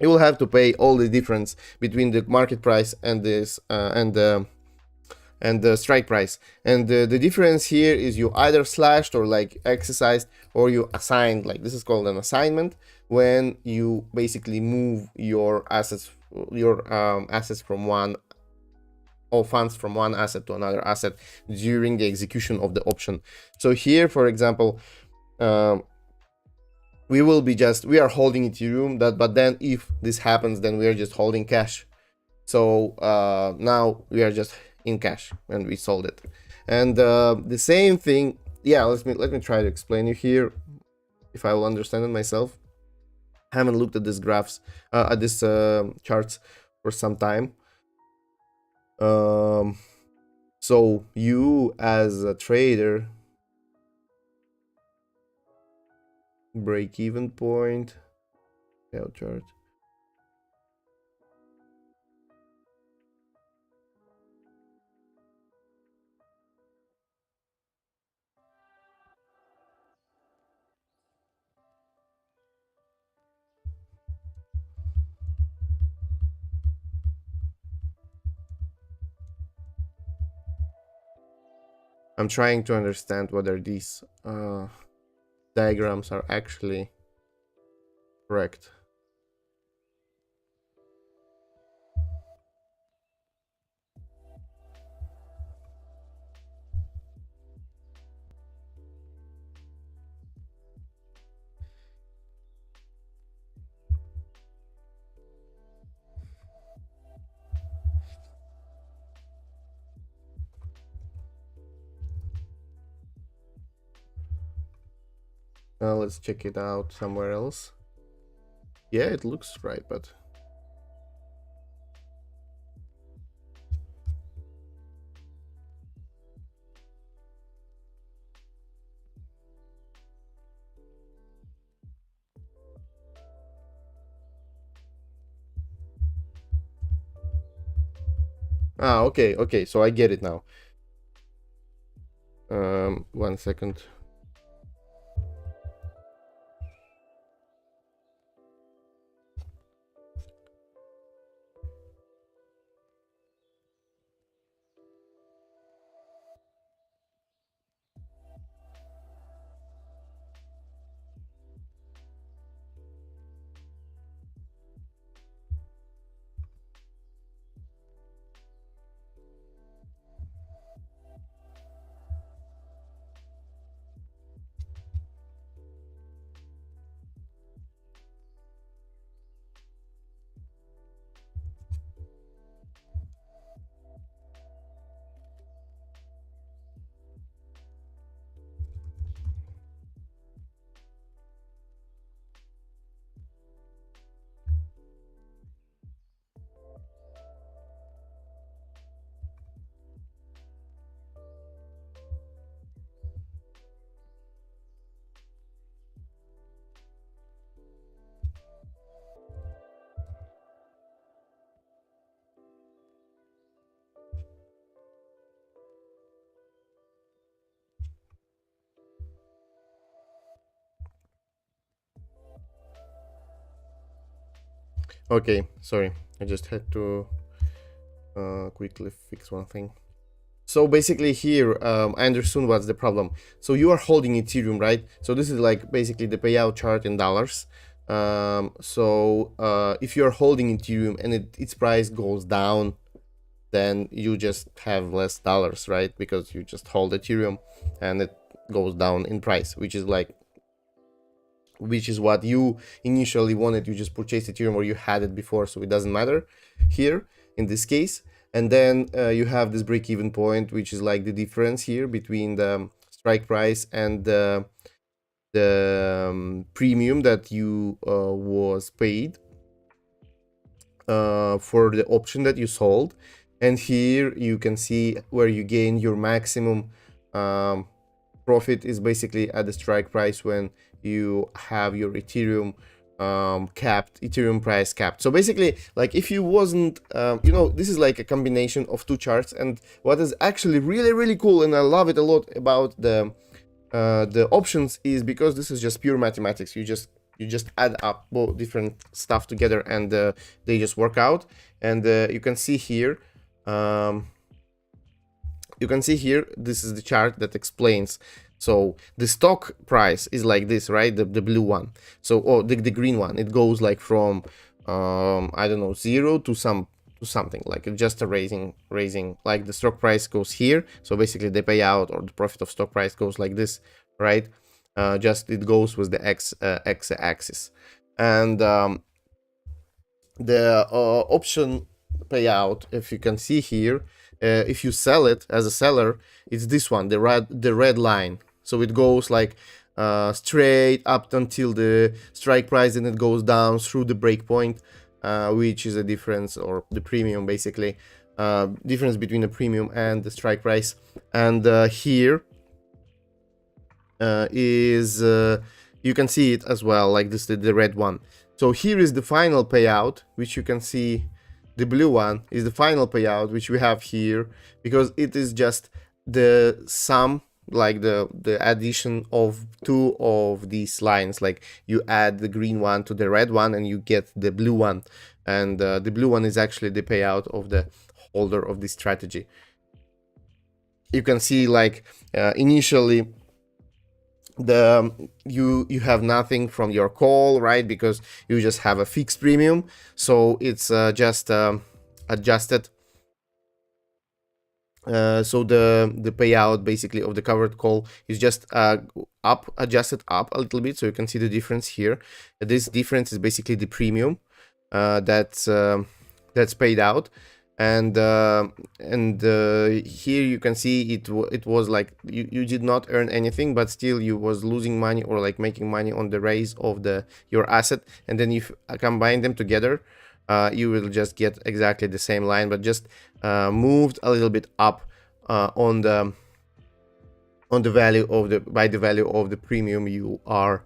you will have to pay all the difference between the market price and this and the strike price. And the difference here is you either slashed or like exercised, or you assigned. Like, this is called an assignment, when you basically move your assets from one, or funds from one asset to another asset during the execution of the option. So here, for example, we are holding Ethereum, but then if this happens, then we are just holding cash. So now we are just in cash when we sold it. And the same thing, yeah, let me try to explain you here if I will understand it myself. I haven't looked at these graphs, at this charts for some time. So you as a trader, break-even point, payout chart. I'm trying to understand whether these diagrams are actually correct. Let's check it out somewhere else. Yeah, it looks right, but okay, so I get it now. 1 second. Okay, sorry, I just had to quickly fix one thing. So basically here, I understood what's the problem. So you are holding Ethereum, right? So this is like basically the payout chart in dollars. If you're holding Ethereum and its price goes down, then you just have less dollars, right? Because you just hold Ethereum and it goes down in price, which is what you initially wanted. You just purchased Ethereum, or you had it before, so it doesn't matter here in this case. And then you have this break-even point, which is like the difference here between the strike price and the premium that you was paid for the option that you sold. And here you can see where you gain your maximum profit is basically at the strike price when you have your Ethereum Ethereum price capped. So basically, like, if you wasn't this is like a combination of two charts. And what is actually really cool, and I love it a lot about the options, is because this is just pure mathematics. You just add up both different stuff together, and they just work out. And you can see here, this is the chart that explains. So the stock price is like this, right? The blue one. So the green one, it goes like from I don't know, 0 to something, like just a raising. Like the stock price goes here, so basically the payout or the profit of stock price goes like this, right? Just it goes with the x axis. And the option payout, if you can see here, if you sell it as a seller, it's this one, the red line. So it goes like straight up until the strike price, and it goes down through the breakpoint, which is a difference, or the premium basically, difference between the premium and the strike price. And here is you can see it as well, like this, the red one. So here is the final payout, which you can see. The blue one is the final payout, which we have here, because it is just the sum, like the addition of two of these lines. Like you add the green one to the red one and you get the blue one, and the blue one is actually the payout of the holder of this strategy. You can see, like, initially you have nothing from your call, right? Because you just have a fixed premium, so it's just adjusted. So the payout basically of the covered call is just adjusted up a little bit. So you can see the difference here. This difference is basically the premium that's paid out. And here you can see it was like you did not earn anything, but still you was losing money, or like making money on the raise of your asset. And then if you combine them together, you will just get exactly the same line, but just moved a little bit up on the value of the value of the premium you are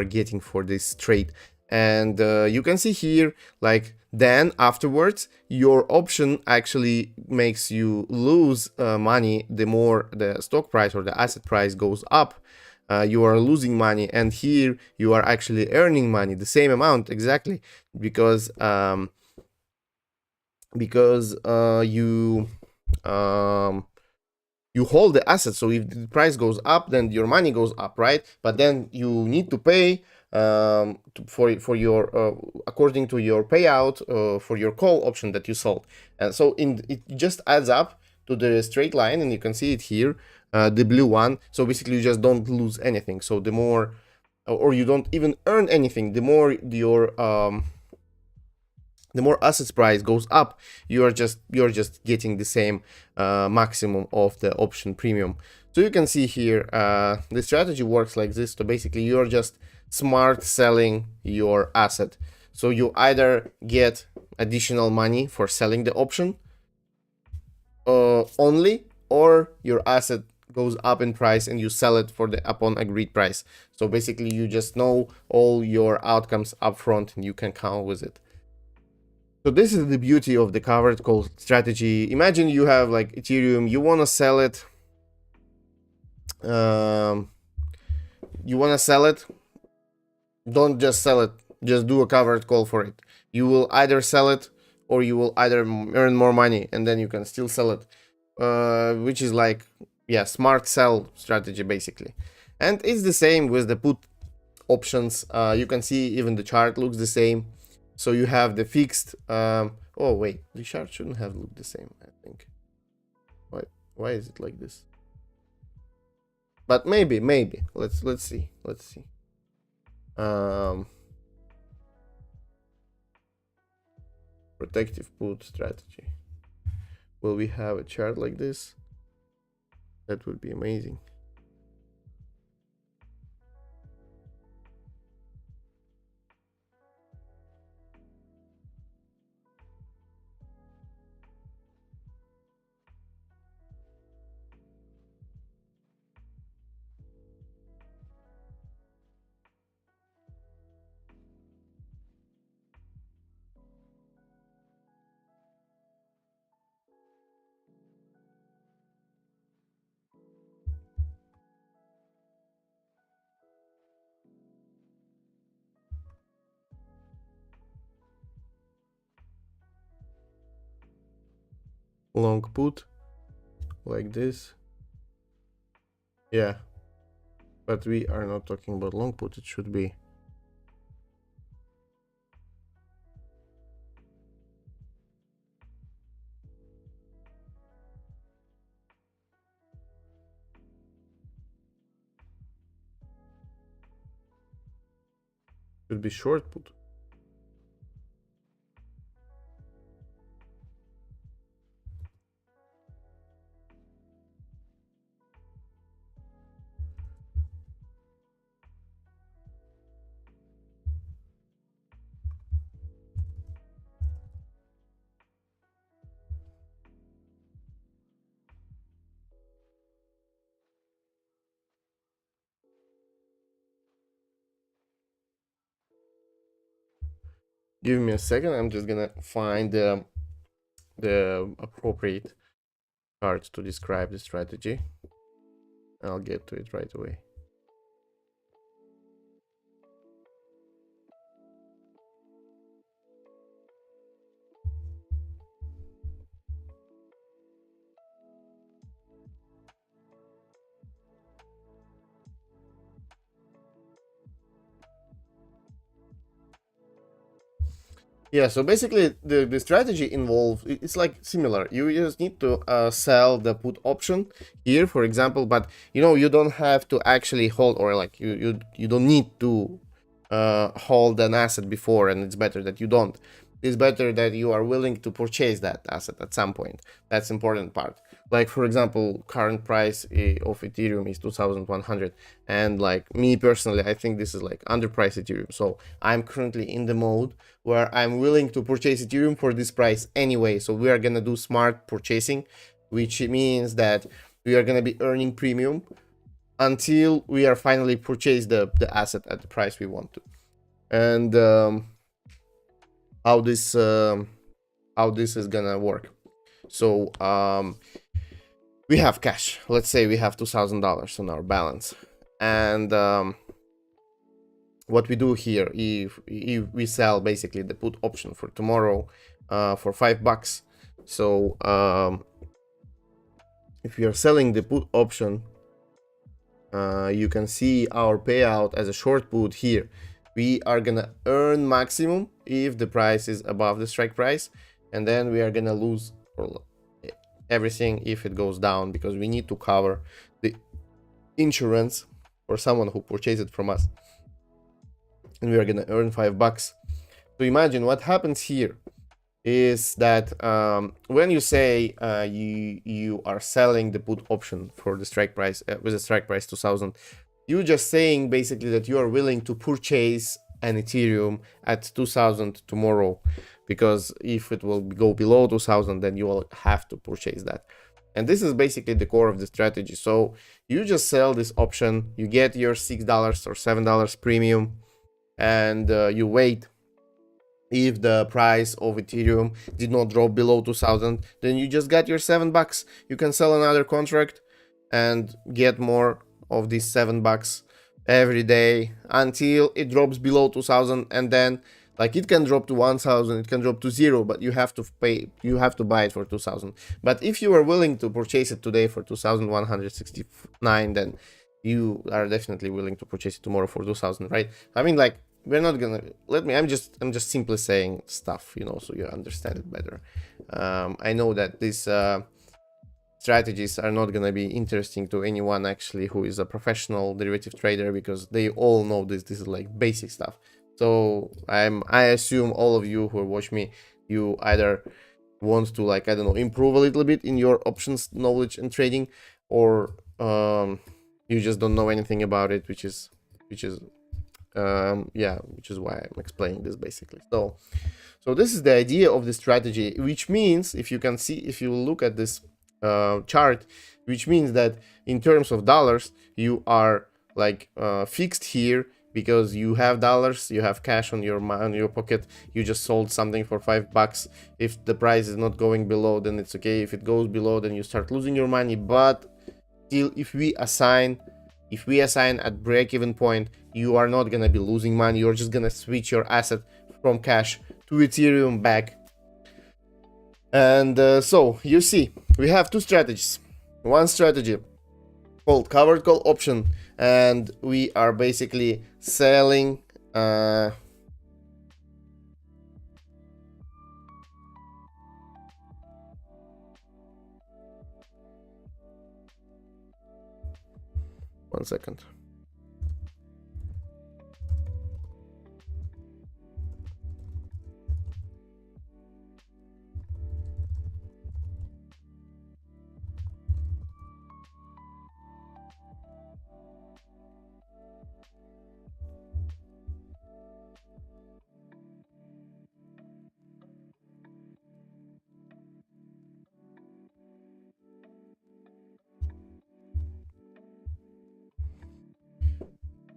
getting for this trade. And you can see here, like, then afterwards your option actually makes you lose money. The more the stock price or the asset price goes up, you are losing money, and here you are actually earning money, the same amount exactly, because you hold the asset. So if the price goes up, then your money goes up, right? But then you need to pay for your according to your payout for your call option that you sold. And so it just adds up to the straight line, and you can see it here, the blue one. So basically you just don't lose anything. So the more, or you don't even earn anything, the more the more assets price goes up, you're just getting the same maximum of the option premium. So you can see here, the strategy works like this. So basically you're just smart selling your asset. So you either get additional money for selling the option only, or your asset goes up in price and you sell it for the upon agreed price. So basically you just know all your outcomes upfront and you can count with it. So this is the beauty of the covered call strategy. Imagine you have like Ethereum, you want to sell it. Don't just sell it, just do a covered call for it. You will either sell it, or you will either earn more money, and then you can still sell it, which is like, yeah, smart sell strategy basically. And it's the same with the put options. You can see even the chart looks the same. So you have the fixed. Oh wait, the chart shouldn't have looked the same, I think. Why is it like this? But maybe. Let's see. Protective put strategy. Will we have a chart like this? That would be amazing. Long put like this. Yeah, but we are not talking about long put. It should be short put. Give me a second. I'm just gonna find the appropriate card to describe the strategy. I'll get to it right away. Yeah, so basically the strategy involves, it's like similar. You just need to sell the put option here, for example, but you don't have to actually hold, or like you don't need to hold an asset before, and it's better that you don't. It's better that you are willing to purchase that asset at some point. That's important part. Like, for example, current price of Ethereum is 2100, and like me personally, I think this is like underpriced Ethereum. So I'm currently in the mode where I'm willing to purchase Ethereum for this price anyway. So we are gonna do smart purchasing, which means that we are gonna be earning premium until we are finally purchase the asset at the price we want to. And how this is gonna work. So we have cash. Let's say we have $2,000 on our balance, and what we do here, if we sell basically the put option for tomorrow for $5. So if we are selling the put option, you can see our payout as a short put here. We are gonna earn maximum if the price is above the strike price, and then we are gonna lose everything if it goes down, because we need to cover the insurance for someone who purchased it from us, and we are gonna earn $5. So imagine what happens here is that when you say you are selling the put option for the strike price with a strike price 2000, you're just saying basically that you are willing to purchase an Ethereum at 2000 tomorrow, because if it will go below 2000, then you will have to purchase that. And this is basically the core of the strategy. So you just sell this option, you get your $6 or $7 premium, and you wait. If the price of Ethereum did not drop below 2000, then you just got your $7. You can sell another contract and get more of these $7 every day until it drops below 2000, and then like it can drop to 1000, it can drop to 0, but you have to buy it for 2000. But if you are willing to purchase it today for 2169, then you are definitely willing to purchase it tomorrow for 2000, right? I mean, like, we're not gonna I'm just simply saying stuff, so you understand it better. I know that these strategies are not gonna be interesting to anyone actually who is a professional derivative trader, because they all know this is like basic stuff. So I assume all of you who watch me, you either want to, like, I don't know, improve a little bit in your options knowledge and trading, or you just don't know anything about it, which is yeah, which is why I'm explaining this basically. So this is the idea of the strategy, which means, if you can see, if you look at this chart, which means that in terms of dollars, you are like fixed here because you have dollars, you have cash on your pocket. You just sold something for $5. If the price is not going below, then it's okay. If it goes below, then you start losing your money. But still, if we assign at break-even point, you are not gonna be losing money. You're just gonna switch your asset from cash to Ethereum back. And so you see, we have two strategies. One strategy called covered call option, and we are basically selling one second.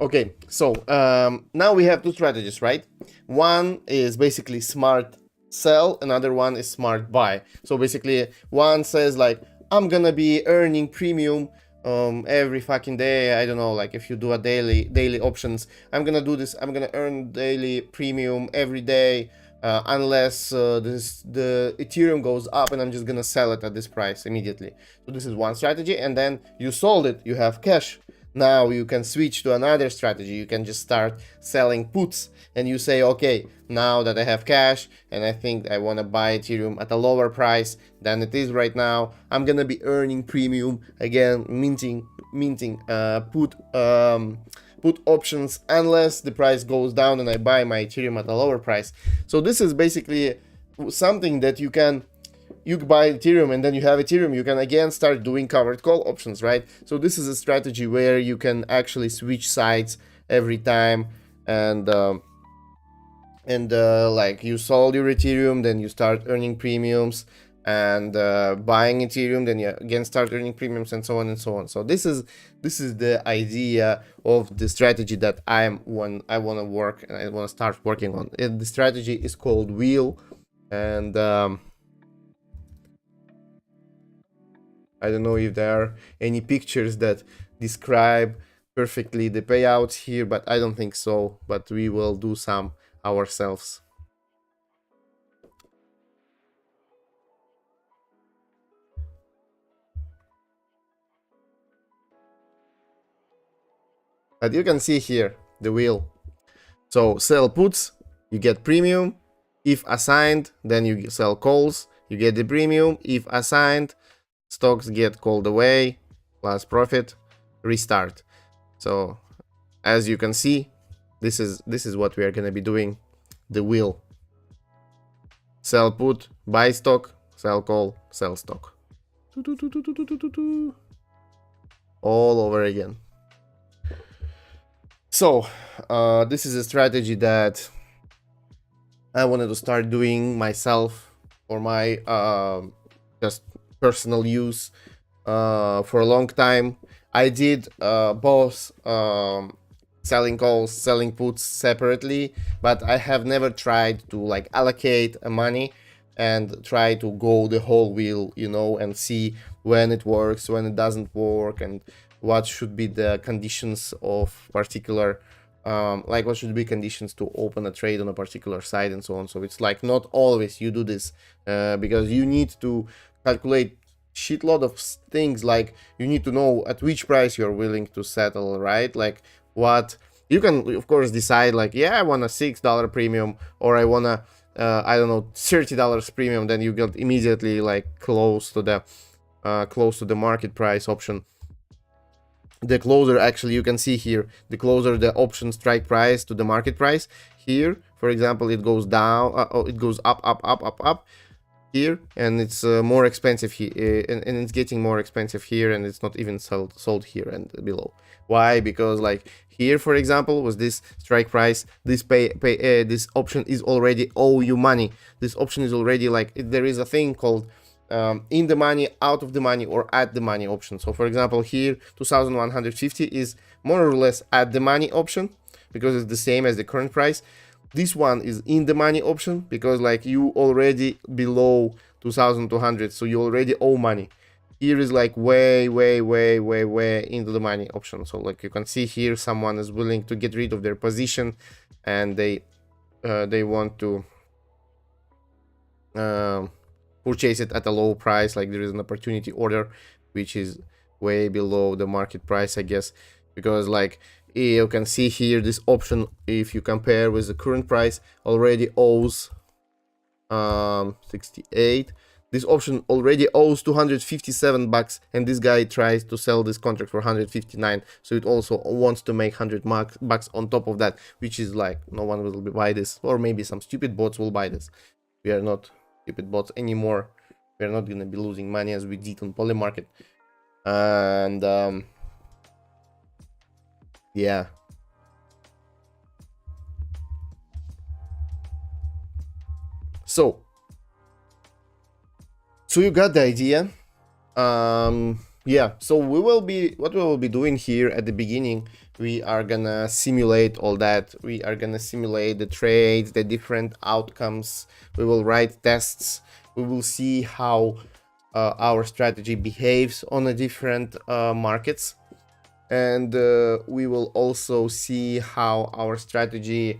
Okay, so now we have two strategies, right? One is basically smart sell, another one is smart buy. So basically, one says like, I'm gonna be earning premium every fucking day. I don't know, like if you do a daily options, I'm gonna do this. I'm gonna earn daily premium every day unless the Ethereum goes up, and I'm just gonna sell it at this price immediately. So this is one strategy, and then you sold it. You have cash. Now you can switch to another strategy. You can just start selling puts, and you say, okay, now that I have cash and I think I want to buy Ethereum at a lower price than it is right now, I'm gonna be earning premium again, minting put options unless the price goes down and I buy my Ethereum at a lower price. So this is basically something that you buy Ethereum, and then you have Ethereum, you can again start doing covered call options, right? So this is a strategy where you can actually switch sides every time, and like you sold your Ethereum, then you start earning premiums, and buying Ethereum, then you again start earning premiums, and so on and so on. So this is the idea of the strategy that I want to work and I want to start working on. The strategy is called wheel, and I don't know if there are any pictures that describe perfectly the payouts here, but I don't think so. But we will do some ourselves. But you can see here the wheel. So sell puts, you get premium. If assigned, then you sell calls, you get the premium. If assigned, stocks get called away, plus profit, restart. So as you can see, this is what we are gonna be doing, the wheel. Sell put, buy stock, sell call, sell stock. All over again. So this is a strategy that I wanted to start doing myself for my just personal use for a long time. I did both selling calls, selling puts separately, but I have never tried to like allocate money and try to go the whole wheel, you know, and see when it works, when it doesn't work, and what should be the conditions of particular like what should be conditions to open a trade on a particular side, and so on. So it's like not always you do this because you need to calculate shitload of things. Like you need to know at which price you're willing to settle, right? Like what you can of course decide, like, yeah, I want a $6 premium, or I want a I don't know, $30 premium. Then you get immediately like close to the market price option. The closer, actually, you can see here, the closer the option strike price to the market price. Here, for example, it goes down, it goes up, here, and it's more expensive here, and it's getting more expensive here, and it's not even sold here and below. Why? Because like here, for example, was this strike price, this this option is already owe you money. This option is already like, there is a thing called in the money, out of the money, or at the money option. So for example, here 2150 is more or less at the money option because it's the same as the current price. This one is in the money option because like you already below 2200, so you already owe money. Here is like way into the money option. So like you can see here, someone is willing to get rid of their position, and they want to purchase it at a low price. Like there is an opportunity order which is way below the market price, I guess, because like you can see here, this option, if you compare with the current price, already owes 68. This option already owes 257 bucks, and this guy tries to sell this contract for 159, so it also wants to make 100 bucks on top of that, which is like, no one will buy this, or maybe some stupid bots will buy this. We are not stupid bots anymore. We are not gonna be losing money as we did on Polymarket. And yeah. So you got the idea. Yeah, so what we will be doing here at the beginning, we are gonna simulate all that. We are gonna simulate the trades, the different outcomes. We will write tests. We will see how our strategy behaves on the different markets, and we will also see how our strategy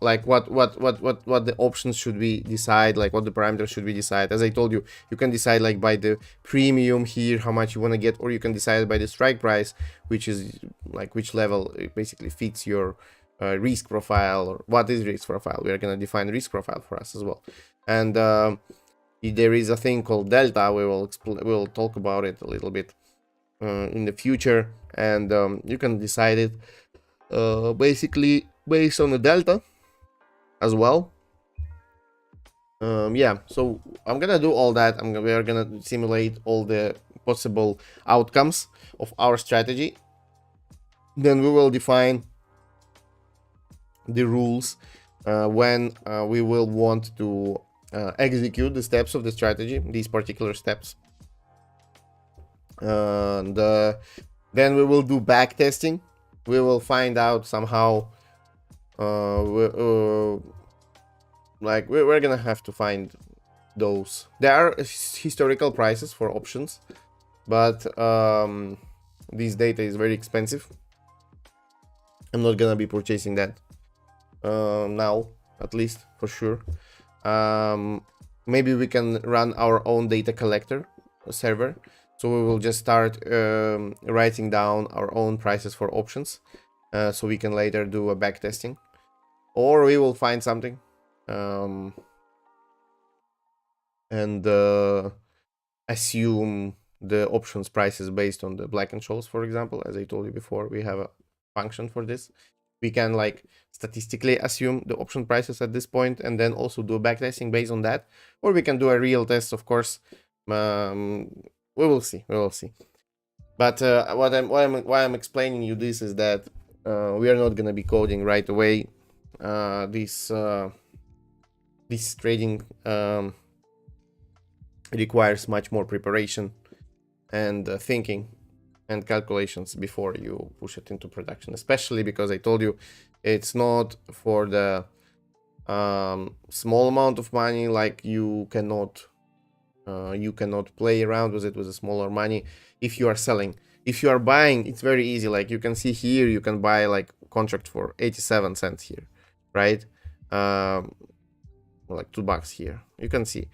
like what the options should we decide, like what the parameters should we decide. As I told you, you can decide like by the premium here, how much you want to get, or you can decide by the strike price, which is like which level it basically fits your risk profile, or what is risk profile. We are going to define risk profile for us as well. And there is a thing called delta. We will talk about it a little bit in the future, and you can decide it basically based on the delta as well. Yeah, so I'm gonna do all that. We are gonna simulate all the possible outcomes of our strategy. Then we will define the rules when we will want to execute the steps of the strategy, these particular steps. And then we will do back testing. We will find out somehow like we're gonna have to find those. There are historical prices for options, but this data is very expensive. I'm not gonna be purchasing that now, at least for sure. Maybe we can run our own data collector server, so we will just start writing down our own prices for options, so we can later do a back testing. Or we will find something and assume the options prices based on the black and scholes, for example. As I told you before, we have a function for this. We can like statistically assume the option prices at this point, and then also do a backtesting based on that. Or we can do a real test, of course. We will see. But why I'm explaining you this is that we are not gonna be coding right away. This trading requires much more preparation and thinking and calculations before you push it into production, especially because I told you it's not for the small amount of money. Like you cannot play around with it with a smaller money if you are selling. If you are buying, it's very easy. Like you can see here, you can buy like contract for 87 cents here, right? Like $2 here. You can see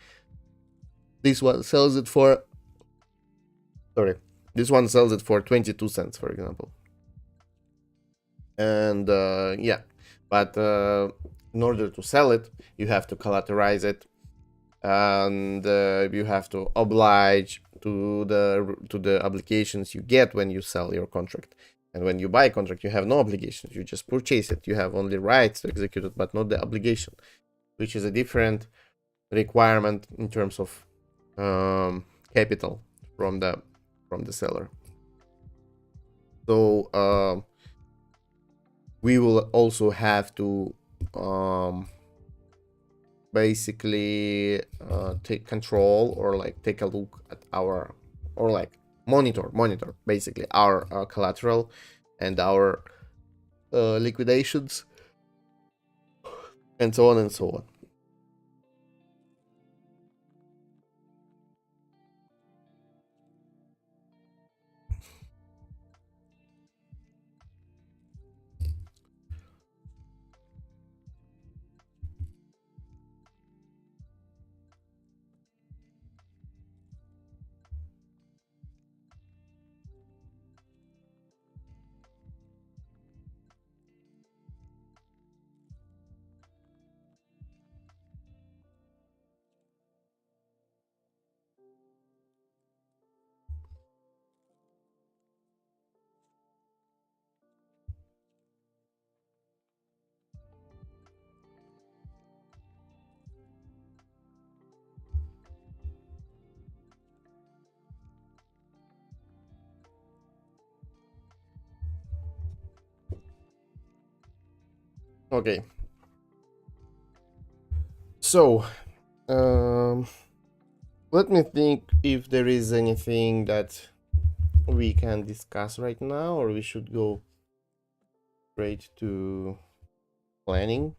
this one sells it for, sorry, this one sells it for 22 cents, for example. And yeah, but in order to sell it, you have to collateralize it, and you have to oblige to the obligations you get when you sell your contract. And when you buy a contract, you have no obligations. You just purchase it. You have only rights to execute it, but not the obligation. which is a different requirement in terms of capital from the seller. So we will also have to basically take control, or like take a look at our, or like monitor basically our collateral and our liquidations, and so on and so on. Okay, so let me think if there is anything that we can discuss right now, or we should go straight to planning.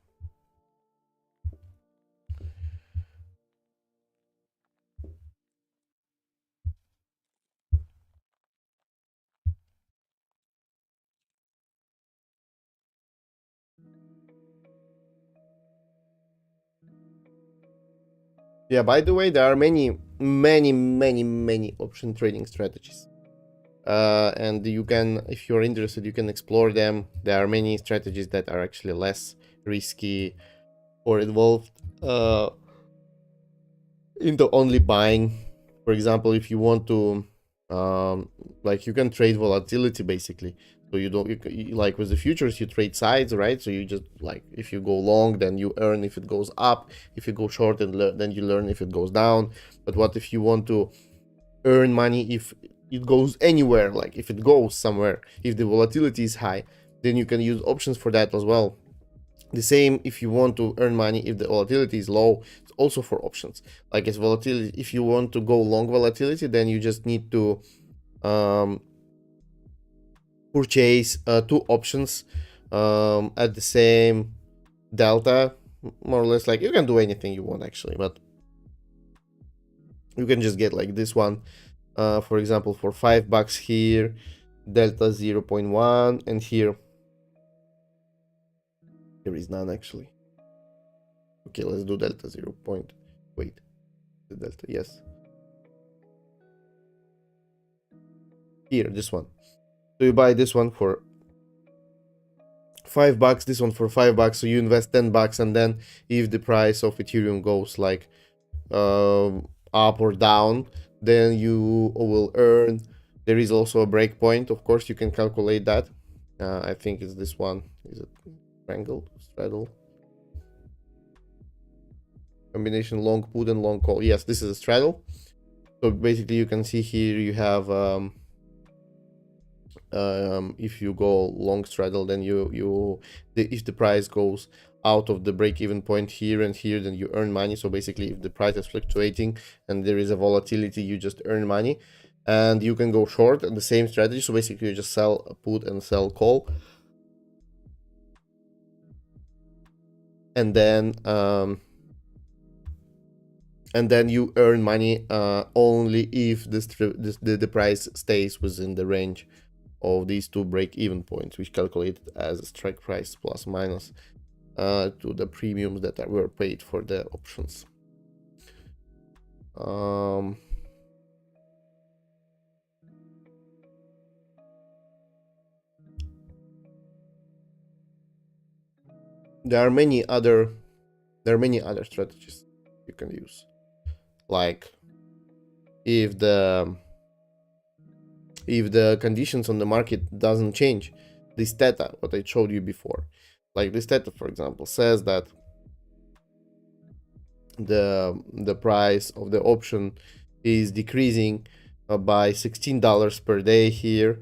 Yeah, by the way, there are many option trading strategies. And you can, if you're interested, you can explore them. There are many strategies that are actually less risky or involved into only buying. For example, if you want to, like, you can trade volatility basically. So you don't, like with the futures, you trade sides, right? So you just, like, if you go long, then you earn if it goes up. If you go short, and then you learn if it goes down. But what if you want to earn money if it goes anywhere, like if it goes somewhere, if the volatility is high, then you can use options for that as well. The same if you want to earn money if the volatility is low, it's also for options. Like as volatility, if you want to go long volatility, then you just need to purchase two options at the same delta, more or less. Like you can do anything you want actually, but you can just get like this one, for example, for $5 here, delta 0.1, and here is none actually. Okay, let's do delta 0. Wait, the delta, yes. Here, this one. So you buy this one for $5, this one for $5, so you invest $10, and then if the price of Ethereum goes like up or down, then you will earn. There is also a breakpoint, of course, you can calculate that. I think it's this one. Is it strangled? Straddle? Combination long put and long call. Yes, this is a straddle. So basically you can see here you have if you go long straddle, then if the price goes out of the break-even point here and here, then you earn money. So basically if the price is fluctuating and there is a volatility, you just earn money. And you can go short and the same strategy. So basically you just sell a put and sell call, and then you earn money only if the price stays within the range of these two break-even points, which calculated as a strike price plus minus to the premiums that were paid for the options. There are many other strategies you can use, like if the conditions on the market doesn't change, this theta, what I showed you before, like this theta, for example, says that the price of the option is decreasing by $16 per day here.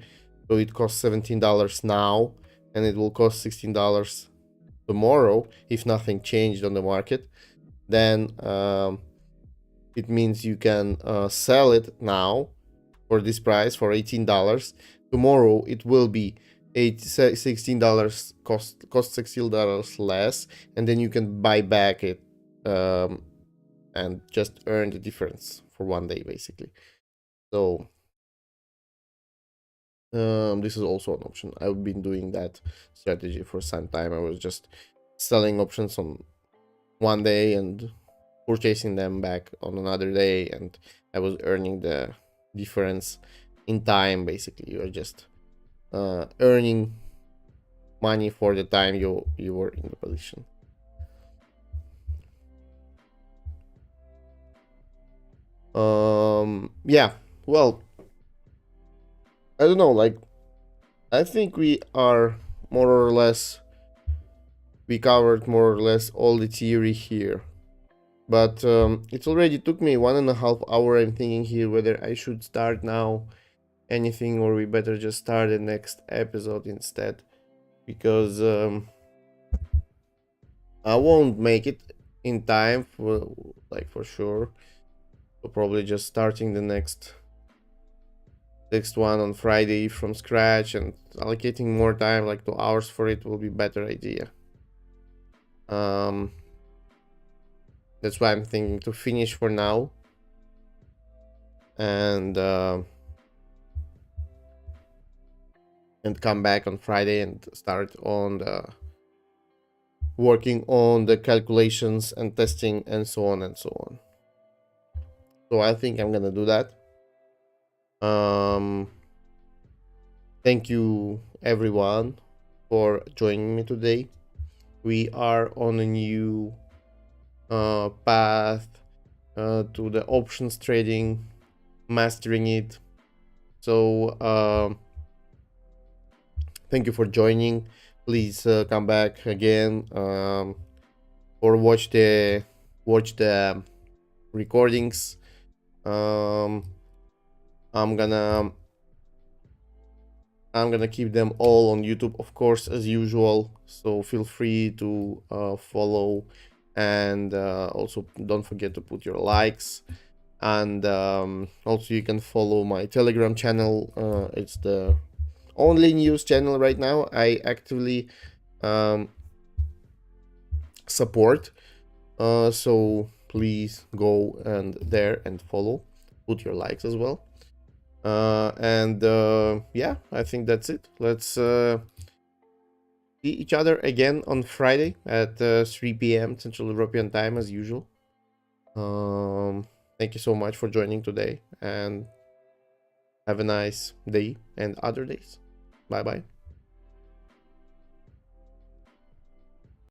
So it costs $17 now, and it will cost $16 tomorrow if nothing changed on the market. Then it means you can sell it now for this price for $18. Tomorrow it will be $16, cost $16 less, and then you can buy back it and just earn the difference for one day basically. So this is also an option. I've been doing that strategy for some time. I was just selling options on one day and purchasing them back on another day, and I was earning the difference in time. Basically, you're just earning money for the time you were in the position. Yeah, well, I don't know, like I think we covered more or less all the theory here. But it already took me 1.5 hours. I'm thinking here whether I should start now anything, or we better just start the next episode instead, because I won't make it in time for sure. So probably just starting the next one on Friday from scratch, and allocating more time, like 2 hours for it, will be better idea. That's why I'm thinking to finish for now, and come back on Friday and start on the working on the calculations and testing and so on and so on. So I think I'm gonna do that. Thank you everyone for joining me today. We are on a new path to the options trading, mastering it. So thank you for joining. Please come back again, or watch the recordings. I'm gonna keep them all on YouTube, of course, as usual. So feel free to follow, and also don't forget to put your likes. And also you can follow my Telegram channel. It's the only news channel right now I actively support. So please go and there and follow. Put your likes as well. And yeah, I think that's it. Let's see each other again on Friday at 3 p.m. Central European time as usual. Thank you so much for joining today, and have a nice day and other days. Bye bye.